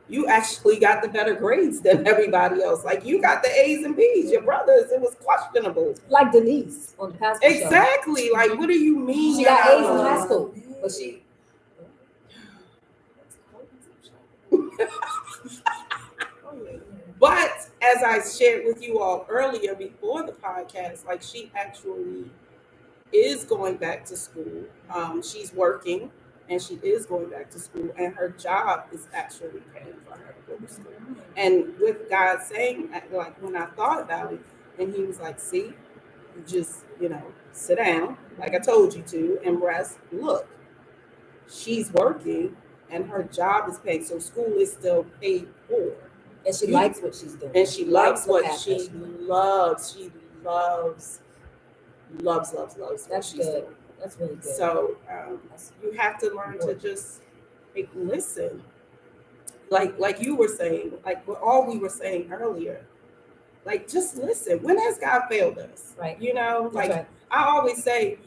you actually got the better grades than everybody else. Like, you got the A's and B's. Your brothers, it was questionable. Like Denise on the pastor show. Exactly. Like, what do you mean? She got A's in high school, but she. But as I shared with you all earlier before the podcast, like she actually is going back to school. She's working and she is going back to school, and her job is actually paying for her to go to school. And with God saying, like when I thought about it, and he was like, see, you just, sit down, like I told you to, and rest. Look, she's working and her job is paid. So school is still paid for. And she likes what she's doing. And she likes what she loves. She loves That's good. That's really good. So you have to learn to just listen. Like you were saying, like all we were saying earlier, like just listen. When has God failed us? Right. Right. I always say,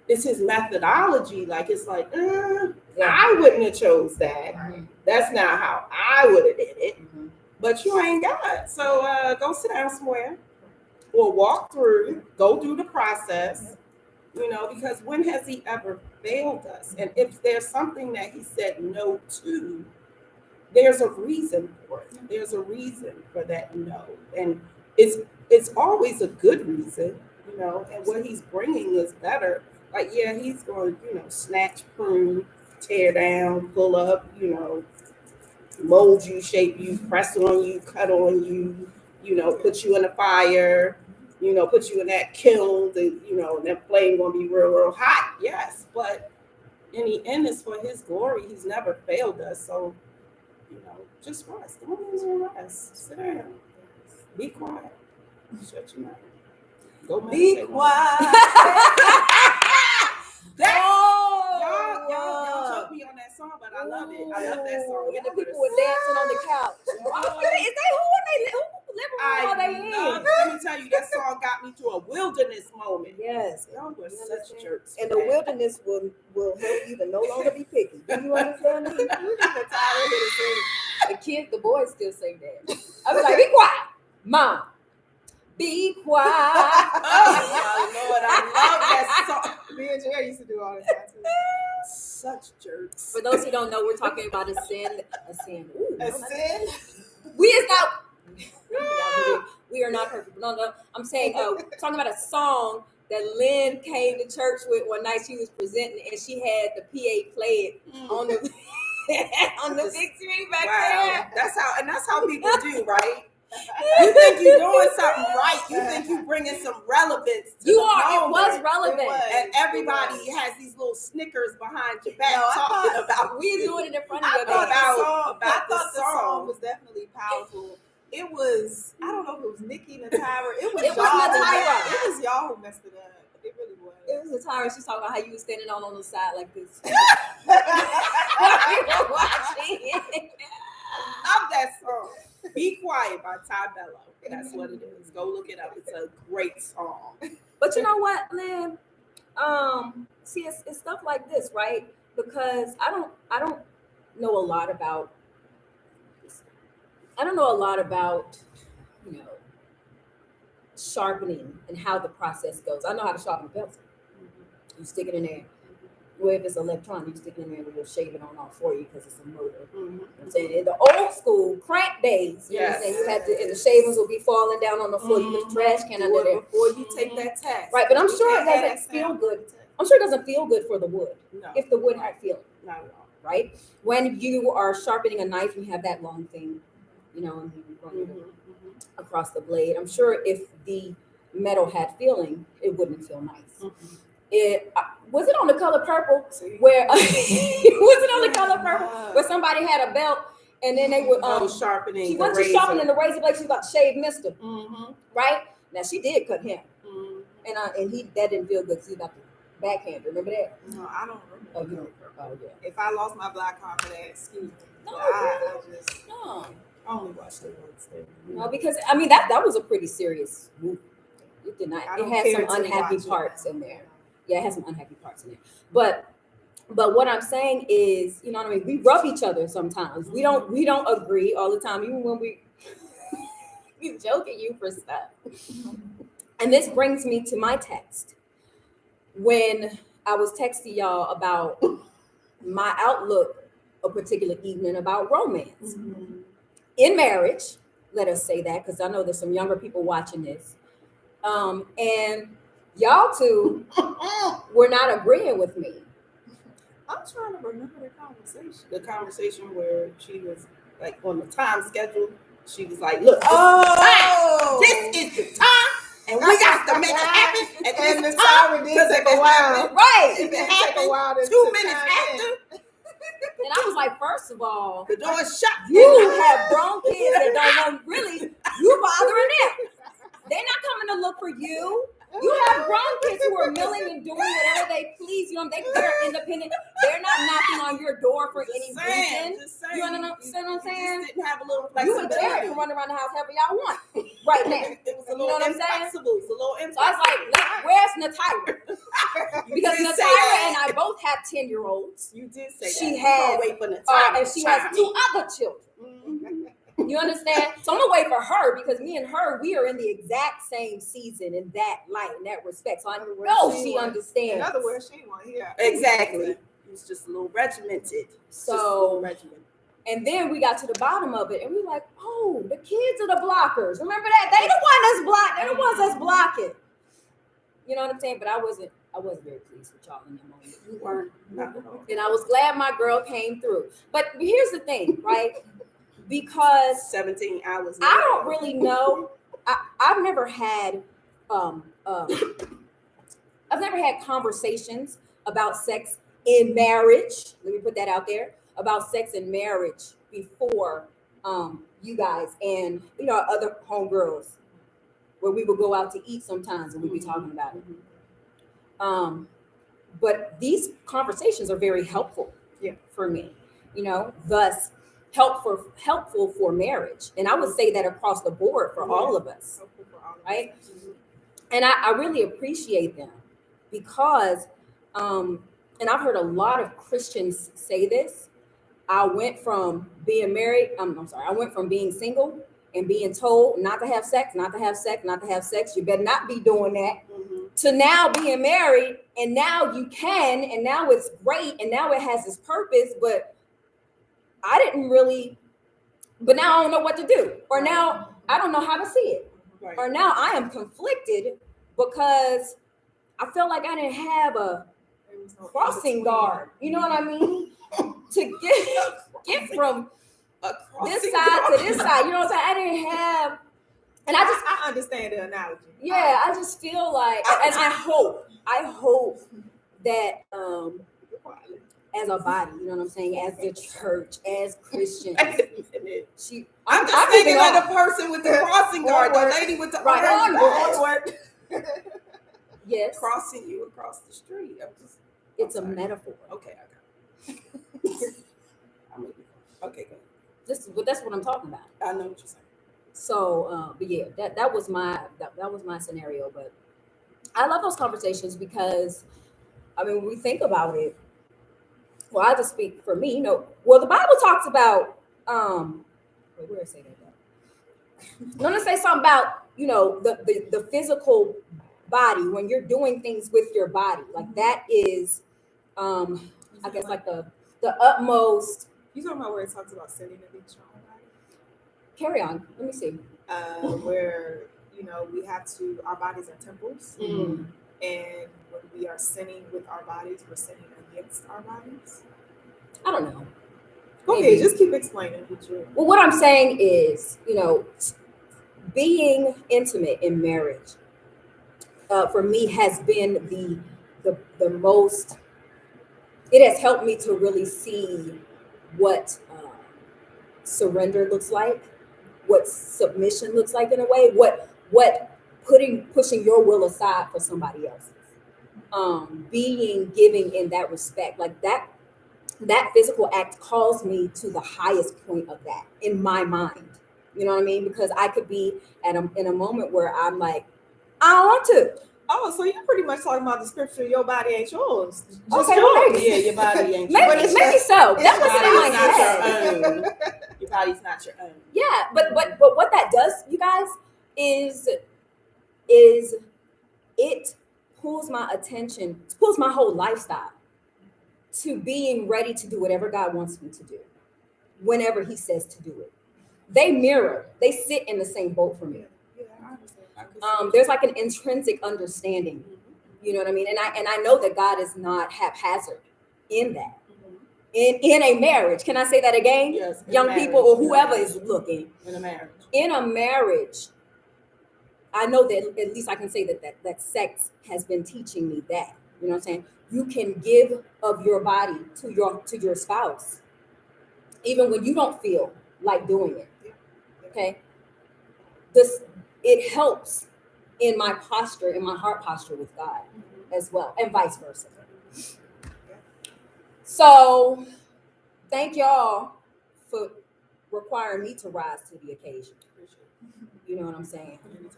it's his methodology. Like, it's like, I wouldn't have chose that. Mm-hmm. That's not how I would have did it. Mm-hmm. But you ain't God. So go sit down somewhere or walk through, go through the process, because when has he ever failed us? And if there's something that he said no to, there's a reason for it. There's a reason for that no. And it's always a good reason, and what he's bringing is better. Like, yeah, he's going to, snatch, prune, tear down, pull up, mold you, shape you, press on you, cut on you, put you in the fire, put you in that kiln, and that flame going to be real, real hot. Yes, but in the end, it's for his glory. He's never failed us. So, just rest. Come on, rest. Sit down. Be quiet. Shut your mouth. Go Be quiet. Y'all took me on that song, but I love it. I love that song. And the people were dancing on the couch. Who are they in? Let me tell you, that song got me through a wilderness moment. Yes. Y'all were such jerks. And the wilderness will help you to no longer be picky. Do you understand me? The kids, the boys still sing that. I was like, be quiet, Mom. be quiet. Oh my Lord, I love that song. Me and Jerry used to do all the time too. Such jerks. For those who don't know, we're talking about a sin. Ooh, A sin? We is not. We are not perfect. No. I'm saying, talking about a song that Lynn came to church with one night. She was presenting, and she had the PA play it on the on the big screen back there. That's how people do, right? You think you're doing something right. You think you're bringing some relevance to You the are. It moment. was relevant. It was. And everybody has these little Snickers behind your back No, I talking thought- about We doing it in front of I your thought baby. I the thought the song. song was definitely powerful. It was, I don't know if it was Nikki Natira. It was It was y'all who Natira. It was y'all who messed it up. It really was. It was a time she's talking about how you was standing on the side like this. Love that song. Be Quiet by Ty Bello. That's what it is. Go look it up. It's a great song. But you know what, Lynn? See, it's stuff like this, right? Because I don't know a lot about. I don't know a lot about, you know, sharpening and how the process goes. I know how to sharpen a pencil. You stick it in there. Well, if it's electronic, you stick it in there and it'll shave it on off for you because it's a motor. You know what I'm saying? In the old school crank days, you know what I'm saying? You had to, and the shavings will be falling down on the floor. You put the trash can under there. Before you take that test. Right, but I'm You sure it can't have doesn't that feel sound. good. I'm sure it doesn't feel good for the wood No, if the wood had feeling, not at all. right? When you are sharpening a knife, you have that long thing, you know, and you run it across the blade. I'm sure if the metal had feeling, it wouldn't feel nice. It was it on The Color Purple where was it on The Color Purple where somebody had a belt and then they would Sharpening. she the went to razor. sharpening the razor blade. She was about to shave Mister, Mhm. right? Now she did cut him, Mhm. and he that didn't feel good because he about to backhand. Remember that? No, I don't remember. Oh, you don't. Oh, yeah. If I lost my black card for that, excuse me. No, But I just No, I only watched it once. no, because I mean that was a pretty serious movie. It did not. I It don't had care some to unhappy watch it parts now. in there. Yeah, it has some unhappy parts in there. But what I'm saying is, you know what I mean? We rub each other sometimes. We don't agree all the time, even when we joke at you for stuff. And this brings me to my text. When I was texting y'all about my outlook a particular evening about romance in marriage, let us say that, because I know there's some younger people watching this. And y'all two were not agreeing with me. I'm trying to remember the conversation. The conversation where she was like on the time schedule. She was like, "Look, this is the time, and we got to make it happen." And the this timer did because take if a it while. happened- Right. If it It took a while happened to 2 to minutes chime in. after, And I was like, first of all, the door is shut. you have grown kids that don't want really you bothering them. They're not coming to look for you. You have grown kids who are milling and doing whatever they please. You know, they're independent. They're not knocking on your door for any reason. Just saying. You understand what I'm saying? You just didn't have a little You and flexibility. Jared can run around the house however y'all want right now. It was a You know little what I'm saying? inflexible. It was a little So I was like, where's Natira? Because did say Natira that. and I both have 10-year-olds. You did say She that. has, Wait for the time. And she has 2 other children. You understand? So I'm gonna wait for her because me and her, we are in the exact same season in that light, in that respect. So I know she In understands. other words, she ain't want to hear. Exactly. It was just a little regimented. So, and then we got to the bottom of it, and we like, oh, the kids are the blockers. Remember that? They the one that's blocked. They're the ones that's blocking. You know what I'm saying? But I wasn't very pleased with y'all in that moment. You weren't. Not at all. And I was glad my girl came through. But here's the thing, right? Because 17 hours. I don't really know. I've never had conversations about sex in marriage. Let me put that out there about sex in marriage before you guys and other homegirls, where we would go out to eat sometimes and we'd be talking about it. But these conversations are very helpful for me. Thus helpful for marriage. And I would say that across the board for all of us, right? And I really appreciate them because, and I've heard a lot of Christians say this, I went from being married, I went from being single and being told not to have sex, not to have sex, not to have sex. You better not be doing that. Mhm. To now being married, and now you can, and now it's great, and now it has its purpose, but I didn't really, but now I don't know what to do. Or now I don't know how to see it. Right. Or now I am conflicted because I felt like I didn't have a There was no crossing in-between. guard. You know what I mean? To get from A this crossing side guard. to this side. You know what I'm saying? I didn't have, and I understand the analogy. yeah, I just feel like, and I hope that as a body, you know what I'm saying, as the church, as Christians, she, I'm just thinking like the person with the crossing guard, the Onward. lady with the Right, arms onward. back, yes, crossing you across the street. it's a sorry. metaphor. Okay, I got it. Okay, go ahead. That's what I'm talking about. I know what you're saying. So, but yeah, that was my scenario. But I love those conversations because, I mean, when we think about it, well, I just speak for me. You know, well, the Bible talks about wait, where did I say that? I'm gonna say something about, you know, the physical body when you're doing things with your body, like that is, I guess like the utmost. You talking about where it talks about sinning against your own body? Carry on. Let me see. Where, you know, we have to, our bodies are temples. Mm. And when we are sinning with our bodies, we're sinning against our bodies. I don't know. Okay, Maybe. just keep explaining what you're. Well, what I'm saying is, you know, being intimate in marriage for me has been the most. It has helped me to really see what surrender looks like, what submission looks like in a way, what pushing your will aside for somebody else's, being giving in that respect, like that physical act calls me to the highest point of that in my mind. You know what I mean? Because I could be in a moment where I'm like, I don't want to. Oh, so you're pretty much talking about the scripture, your body ain't yours. Just Okay, yours. well, maybe. Yeah, your body ain't Maybe, yours. maybe so. That Your wasn't in my body is head. not your own. Your body's not your own. Yeah, but what that does, you guys, is it pulls my attention, pulls my whole lifestyle to being ready to do whatever God wants me to do, whenever He says to do it. They mirror, they sit in the same boat for me. Yeah, I understand. There's like an intrinsic understanding, you know what I mean? And I know that God is not haphazard in that. In a marriage, can I say that again? Yes, in Young marriage. people or whoever is looking. In a marriage. In a marriage, I know that at least I can say that sex has been teaching me that. You know what I'm saying? You can give of your body to your spouse, even when you don't feel like doing it. Okay. It helps in my posture, in my heart posture with God as well, and vice versa. So thank y'all for requiring me to rise to the occasion. You know what I'm saying? Anytime.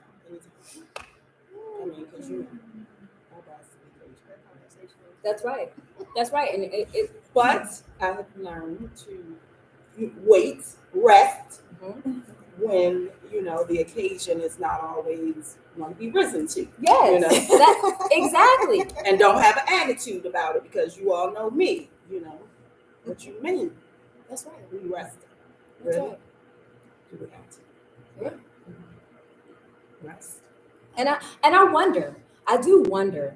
I mean, because you know, our boss is a conversation. That's right. That's right. And But I have learned to wait, rest when, you know, the occasion is not always going to be risen to. yes, You know? that, exactly. And don't have an attitude about it because you all know me, you know, what you mean. That's right. We rest. That's Really? right. Do we have to? Yeah. Rest. And I do wonder,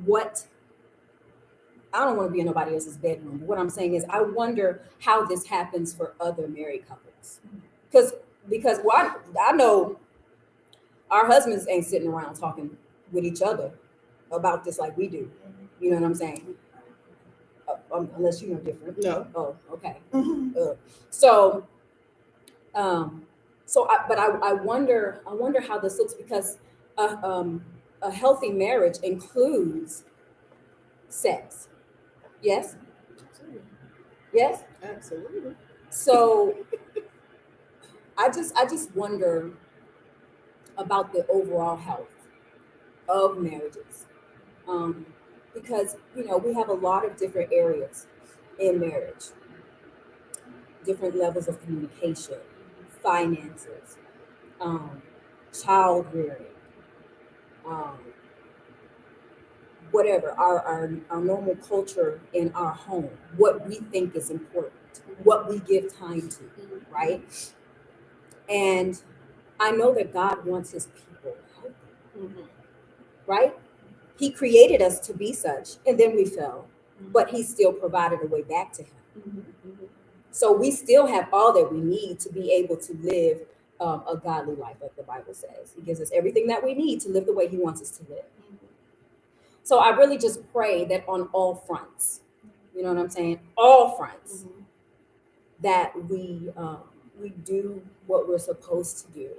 what, I don't want to be in nobody else's bedroom, but what I'm saying is I wonder how this happens for other married couples. Because I know our husbands ain't sitting around talking with each other about this like we do. You know what I'm saying? Unless you know different. No. Oh, okay. Mm-hmm. But I wonder how this looks, because a healthy marriage includes sex. Yes. Yes. Absolutely. So I just wonder about the overall health of marriages, because you know we have a lot of different areas in marriage, different levels of communication, finances, child rearing, um, whatever, our normal culture in our home, what we think is important, what we give time to, right? And I know that God wants his people healthy, Mhm. right? He created us to be such, and then we fell, but he still provided a way back to him. Mhm. So we still have all that we need to be able to live a godly life, like the Bible says. He gives us everything that we need to live the way he wants us to live. So I really just pray that on all fronts, you know what I'm saying? All fronts, that we do what we're supposed to do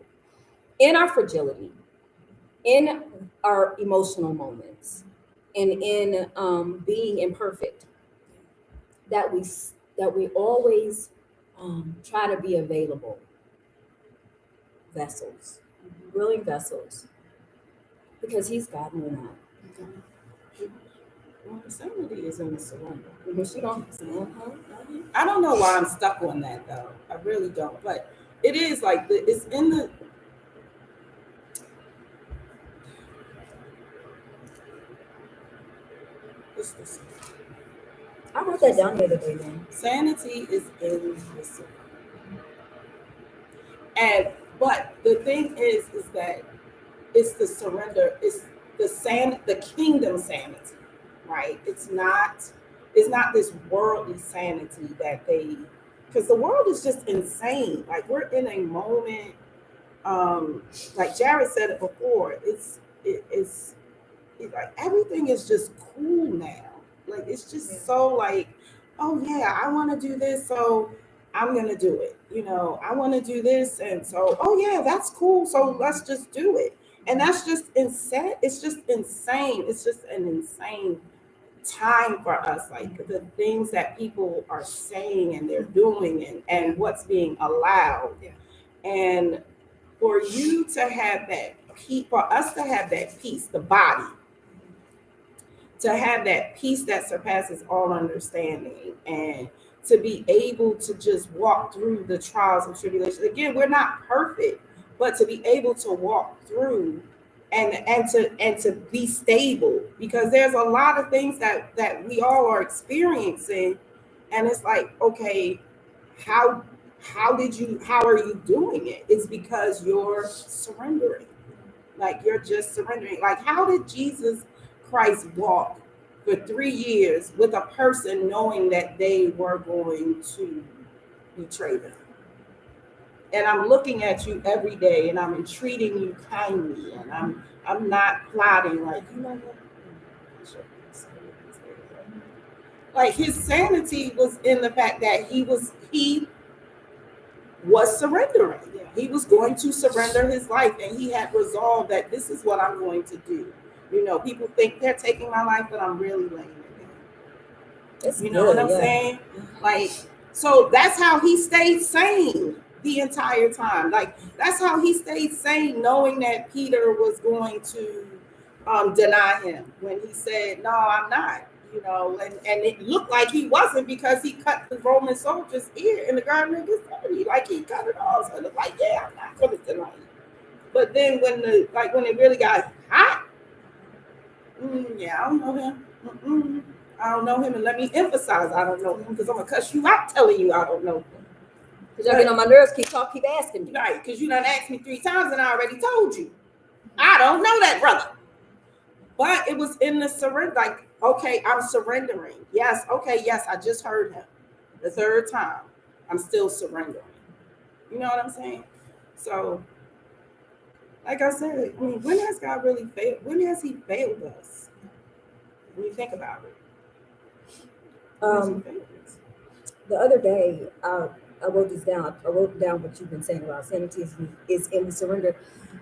in our fragility, in our emotional moments, and in being imperfect. That we always try to be available vessels, willing vessels, because he's God and we're not. Well, sanity is in the surrender. Because you don't. I don't know why I'm stuck on that though. I really don't. But it is like it's in the. It's the I wrote that down the other day, man. sanity is in the surrender. And but the thing is that it's the surrender. It's the kingdom sanity, right? It's not this worldly sanity that because the world is just insane. Like we're in a moment, like Jared said it before, it's like everything is just cool now. Like it's just so like, oh yeah, I want to do this, so I'm gonna do it. I want to do this, and so oh yeah, that's cool. So let's just do it. And that's just insane. It's just insane. It's just an insane time for us. Like the things that people are saying and they're doing, and what's being allowed. Yeah. And for you to have that peace, for us to have that peace, the body, to have that peace that surpasses all understanding, and to be able to just walk through the trials and tribulations. Again, we're not perfect, but to be able to walk through and to be stable, because there's a lot of things that we all are experiencing, and it's like, okay, how how are you doing it? It's because you're surrendering. Like you're just surrendering. Like how did Jesus Christ walk for 3 years with a person knowing that they were going to betray them? And I'm looking at you every day, and I'm entreating you kindly, and I'm not plotting like, what? Like his sanity was in the fact that he was surrendering. He was going to surrender his life, and he had resolved that this is what I'm going to do. People think they're taking my life, but I'm really laying it down. It's You know what I'm saying? Like, so that's how he stayed sane the entire time. Like, that's how he stayed sane, knowing that Peter was going to deny him when he said, "No, I'm not." And it looked like he wasn't, because he cut the Roman soldier's ear in the Garden of Gethsemane. Like he cut it off. So it looked like, yeah, I'm not going to deny you. But then when it really got hot, yeah, I don't know him. I don't know him, and let me emphasize, I don't know him, because I'm gonna cuss you out telling you I don't know him. Because y'all get on my nerves, keep asking me. Right, because you done asked me 3 times and I already told you. I don't know that brother. But it was in the surrender, like, okay, I'm surrendering. Yes, okay, yes, I just heard him. The 3rd time, I'm still surrendering. You know what I'm saying? So, like I said, I mean, when has God really failed? When has he failed us? When you think about it. The other day, I wrote this down. I wrote down what you've been saying about sanity is in the surrender,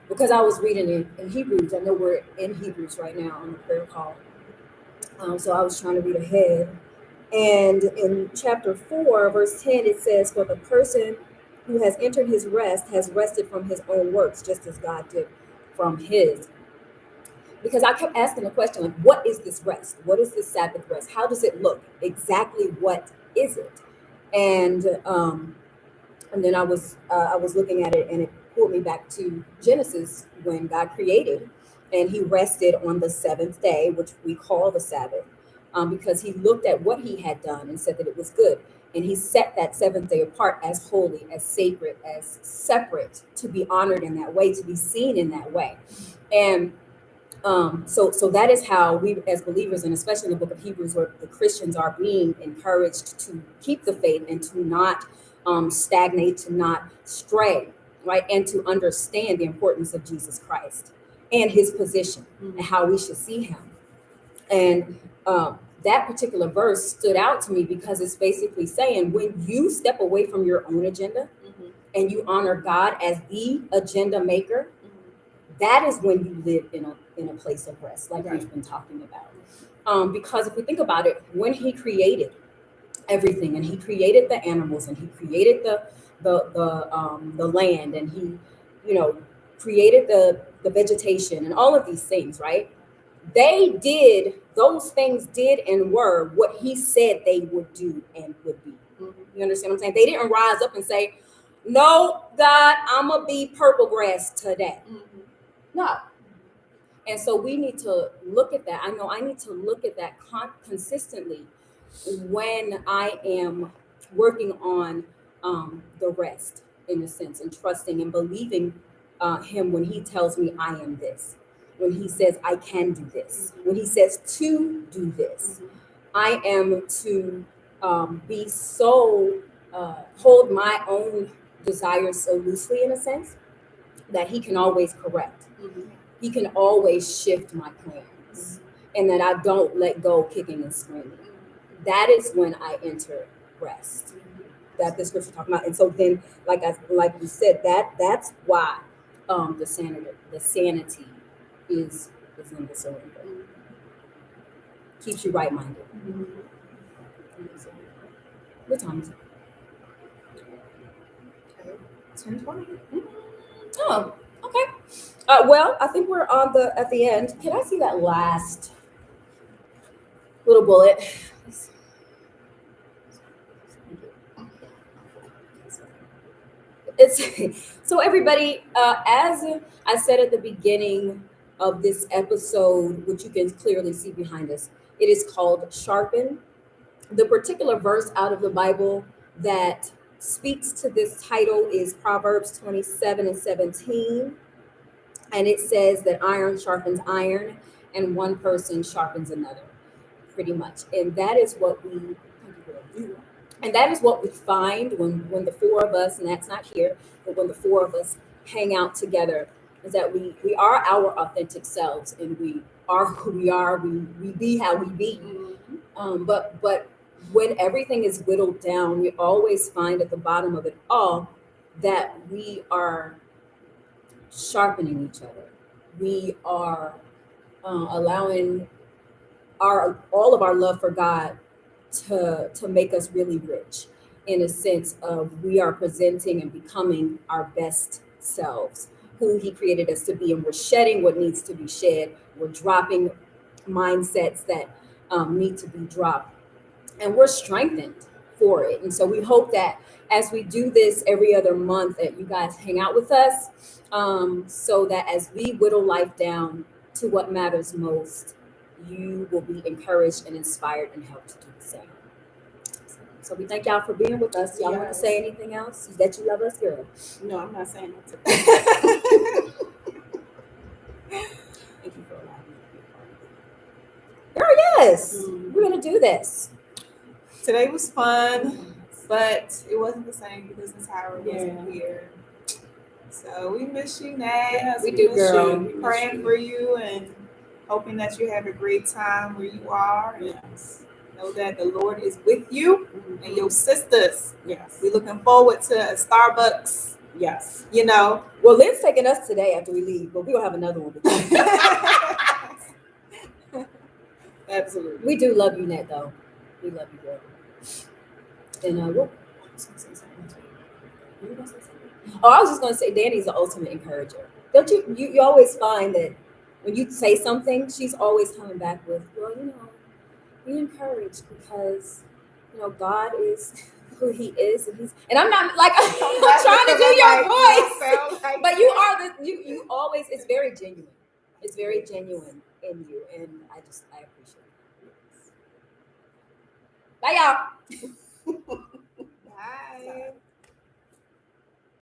because I was reading in Hebrews. I know we're in Hebrews right now on the prayer call. So I was trying to read ahead. And in chapter 4, verse 10, it says, "For the person who has entered his rest has rested from his own works, just as God did from his." Because I kept asking the question, like, what is this rest? What is this Sabbath rest? How does it look? Exactly what is it? And And then I was looking at it, and it pulled me back to Genesis when God created, and He rested on the seventh day, which we call the Sabbath, because He looked at what He had done and said that it was good, and He set that seventh day apart as holy, as sacred, as separate, to be honored in that way, to be seen in that way, and so that is how we, as believers, and especially in the book of Hebrews, where the Christians are being encouraged to keep the faith and to not stagnate, to not stray, right, and to understand the importance of Jesus Christ and His position and how we should see Him. And that particular verse stood out to me because it's basically saying when you step away from your own agenda and you honor God as the agenda maker, that is when you live in a place of rest, like we've been talking about. Because if we think about it, when He created everything, and He created the animals, and He created the land, and He, created the vegetation and all of these things, right? Those things did and were what He said they would do and would be. You understand what I'm saying? They didn't rise up and say, "No, God, I'm gonna be purple grass today." No. And so we need to look at that. I know I need to look at that consistently when I am working on the rest, in a sense, and trusting and believing Him when He tells me I am this, when He says I can do this, when He says to do this. I am to be so, hold my own desires so loosely, in a sense, that He can always correct. He can always shift my plans, and that I don't let go kicking and screaming. That is when I enter rest, that the scripture talking about. And so then, like we said, that's why the sanity is in the surrender. Keeps you right-minded. What time is it? 10:20. Oh, okay. Well, I think we're at the end. Can I see that last little bullet? It's so everybody, as I said at the beginning of this episode, which you can clearly see behind us, it is called Sharpen. The particular verse out of the Bible that speaks to this title is Proverbs 27:17. And it says that iron sharpens iron and one person sharpens another, pretty much. And that is what we find when the four of us, and that's not here, but when the four of us hang out together, is that we are our authentic selves, and we are who we are, we be how we be. But when everything is whittled down, we always find at the bottom of it all that we are sharpening each other. We are allowing all of our love for God to make us really rich, in a sense of we are presenting and becoming our best selves, who He created us to be, and we're shedding what needs to be shed. We're dropping mindsets that need to be dropped, and we're strengthened for it. And so we hope that as we do this every other month, that you guys hang out with us, so that as we whittle life down to what matters most, you will be encouraged and inspired and helped to do the same. So we thank y'all for being with us. Y'all want to say anything else? That you love us, girl? No, I'm not saying that. Thank you for allowing me to be a part of it. Girl, yes. We're going to do this. Today was fun, but it wasn't the same because Tyra wasn't here. So we miss you, Nat. We do, girl. We're praying for you and hoping that you have a great time where you are. Yes. Know that the Lord is with you and your sisters. Yes. We're looking forward to a Starbucks. Yes. Well, Lynn's taking us today after we leave, but we'll have another one. Absolutely. We do love you, Nat, though. We love you, girl. And I was just going to say, Danny's the ultimate encourager. Don't you always find that when you say something, she's always coming back with, well, be encouraged because God is who He is, and I'm not like I'm That's trying to because do I'm your like, voice, sound like but you are you always. It's very genuine. It's very genuine in you, and I appreciate it. Bye, y'all.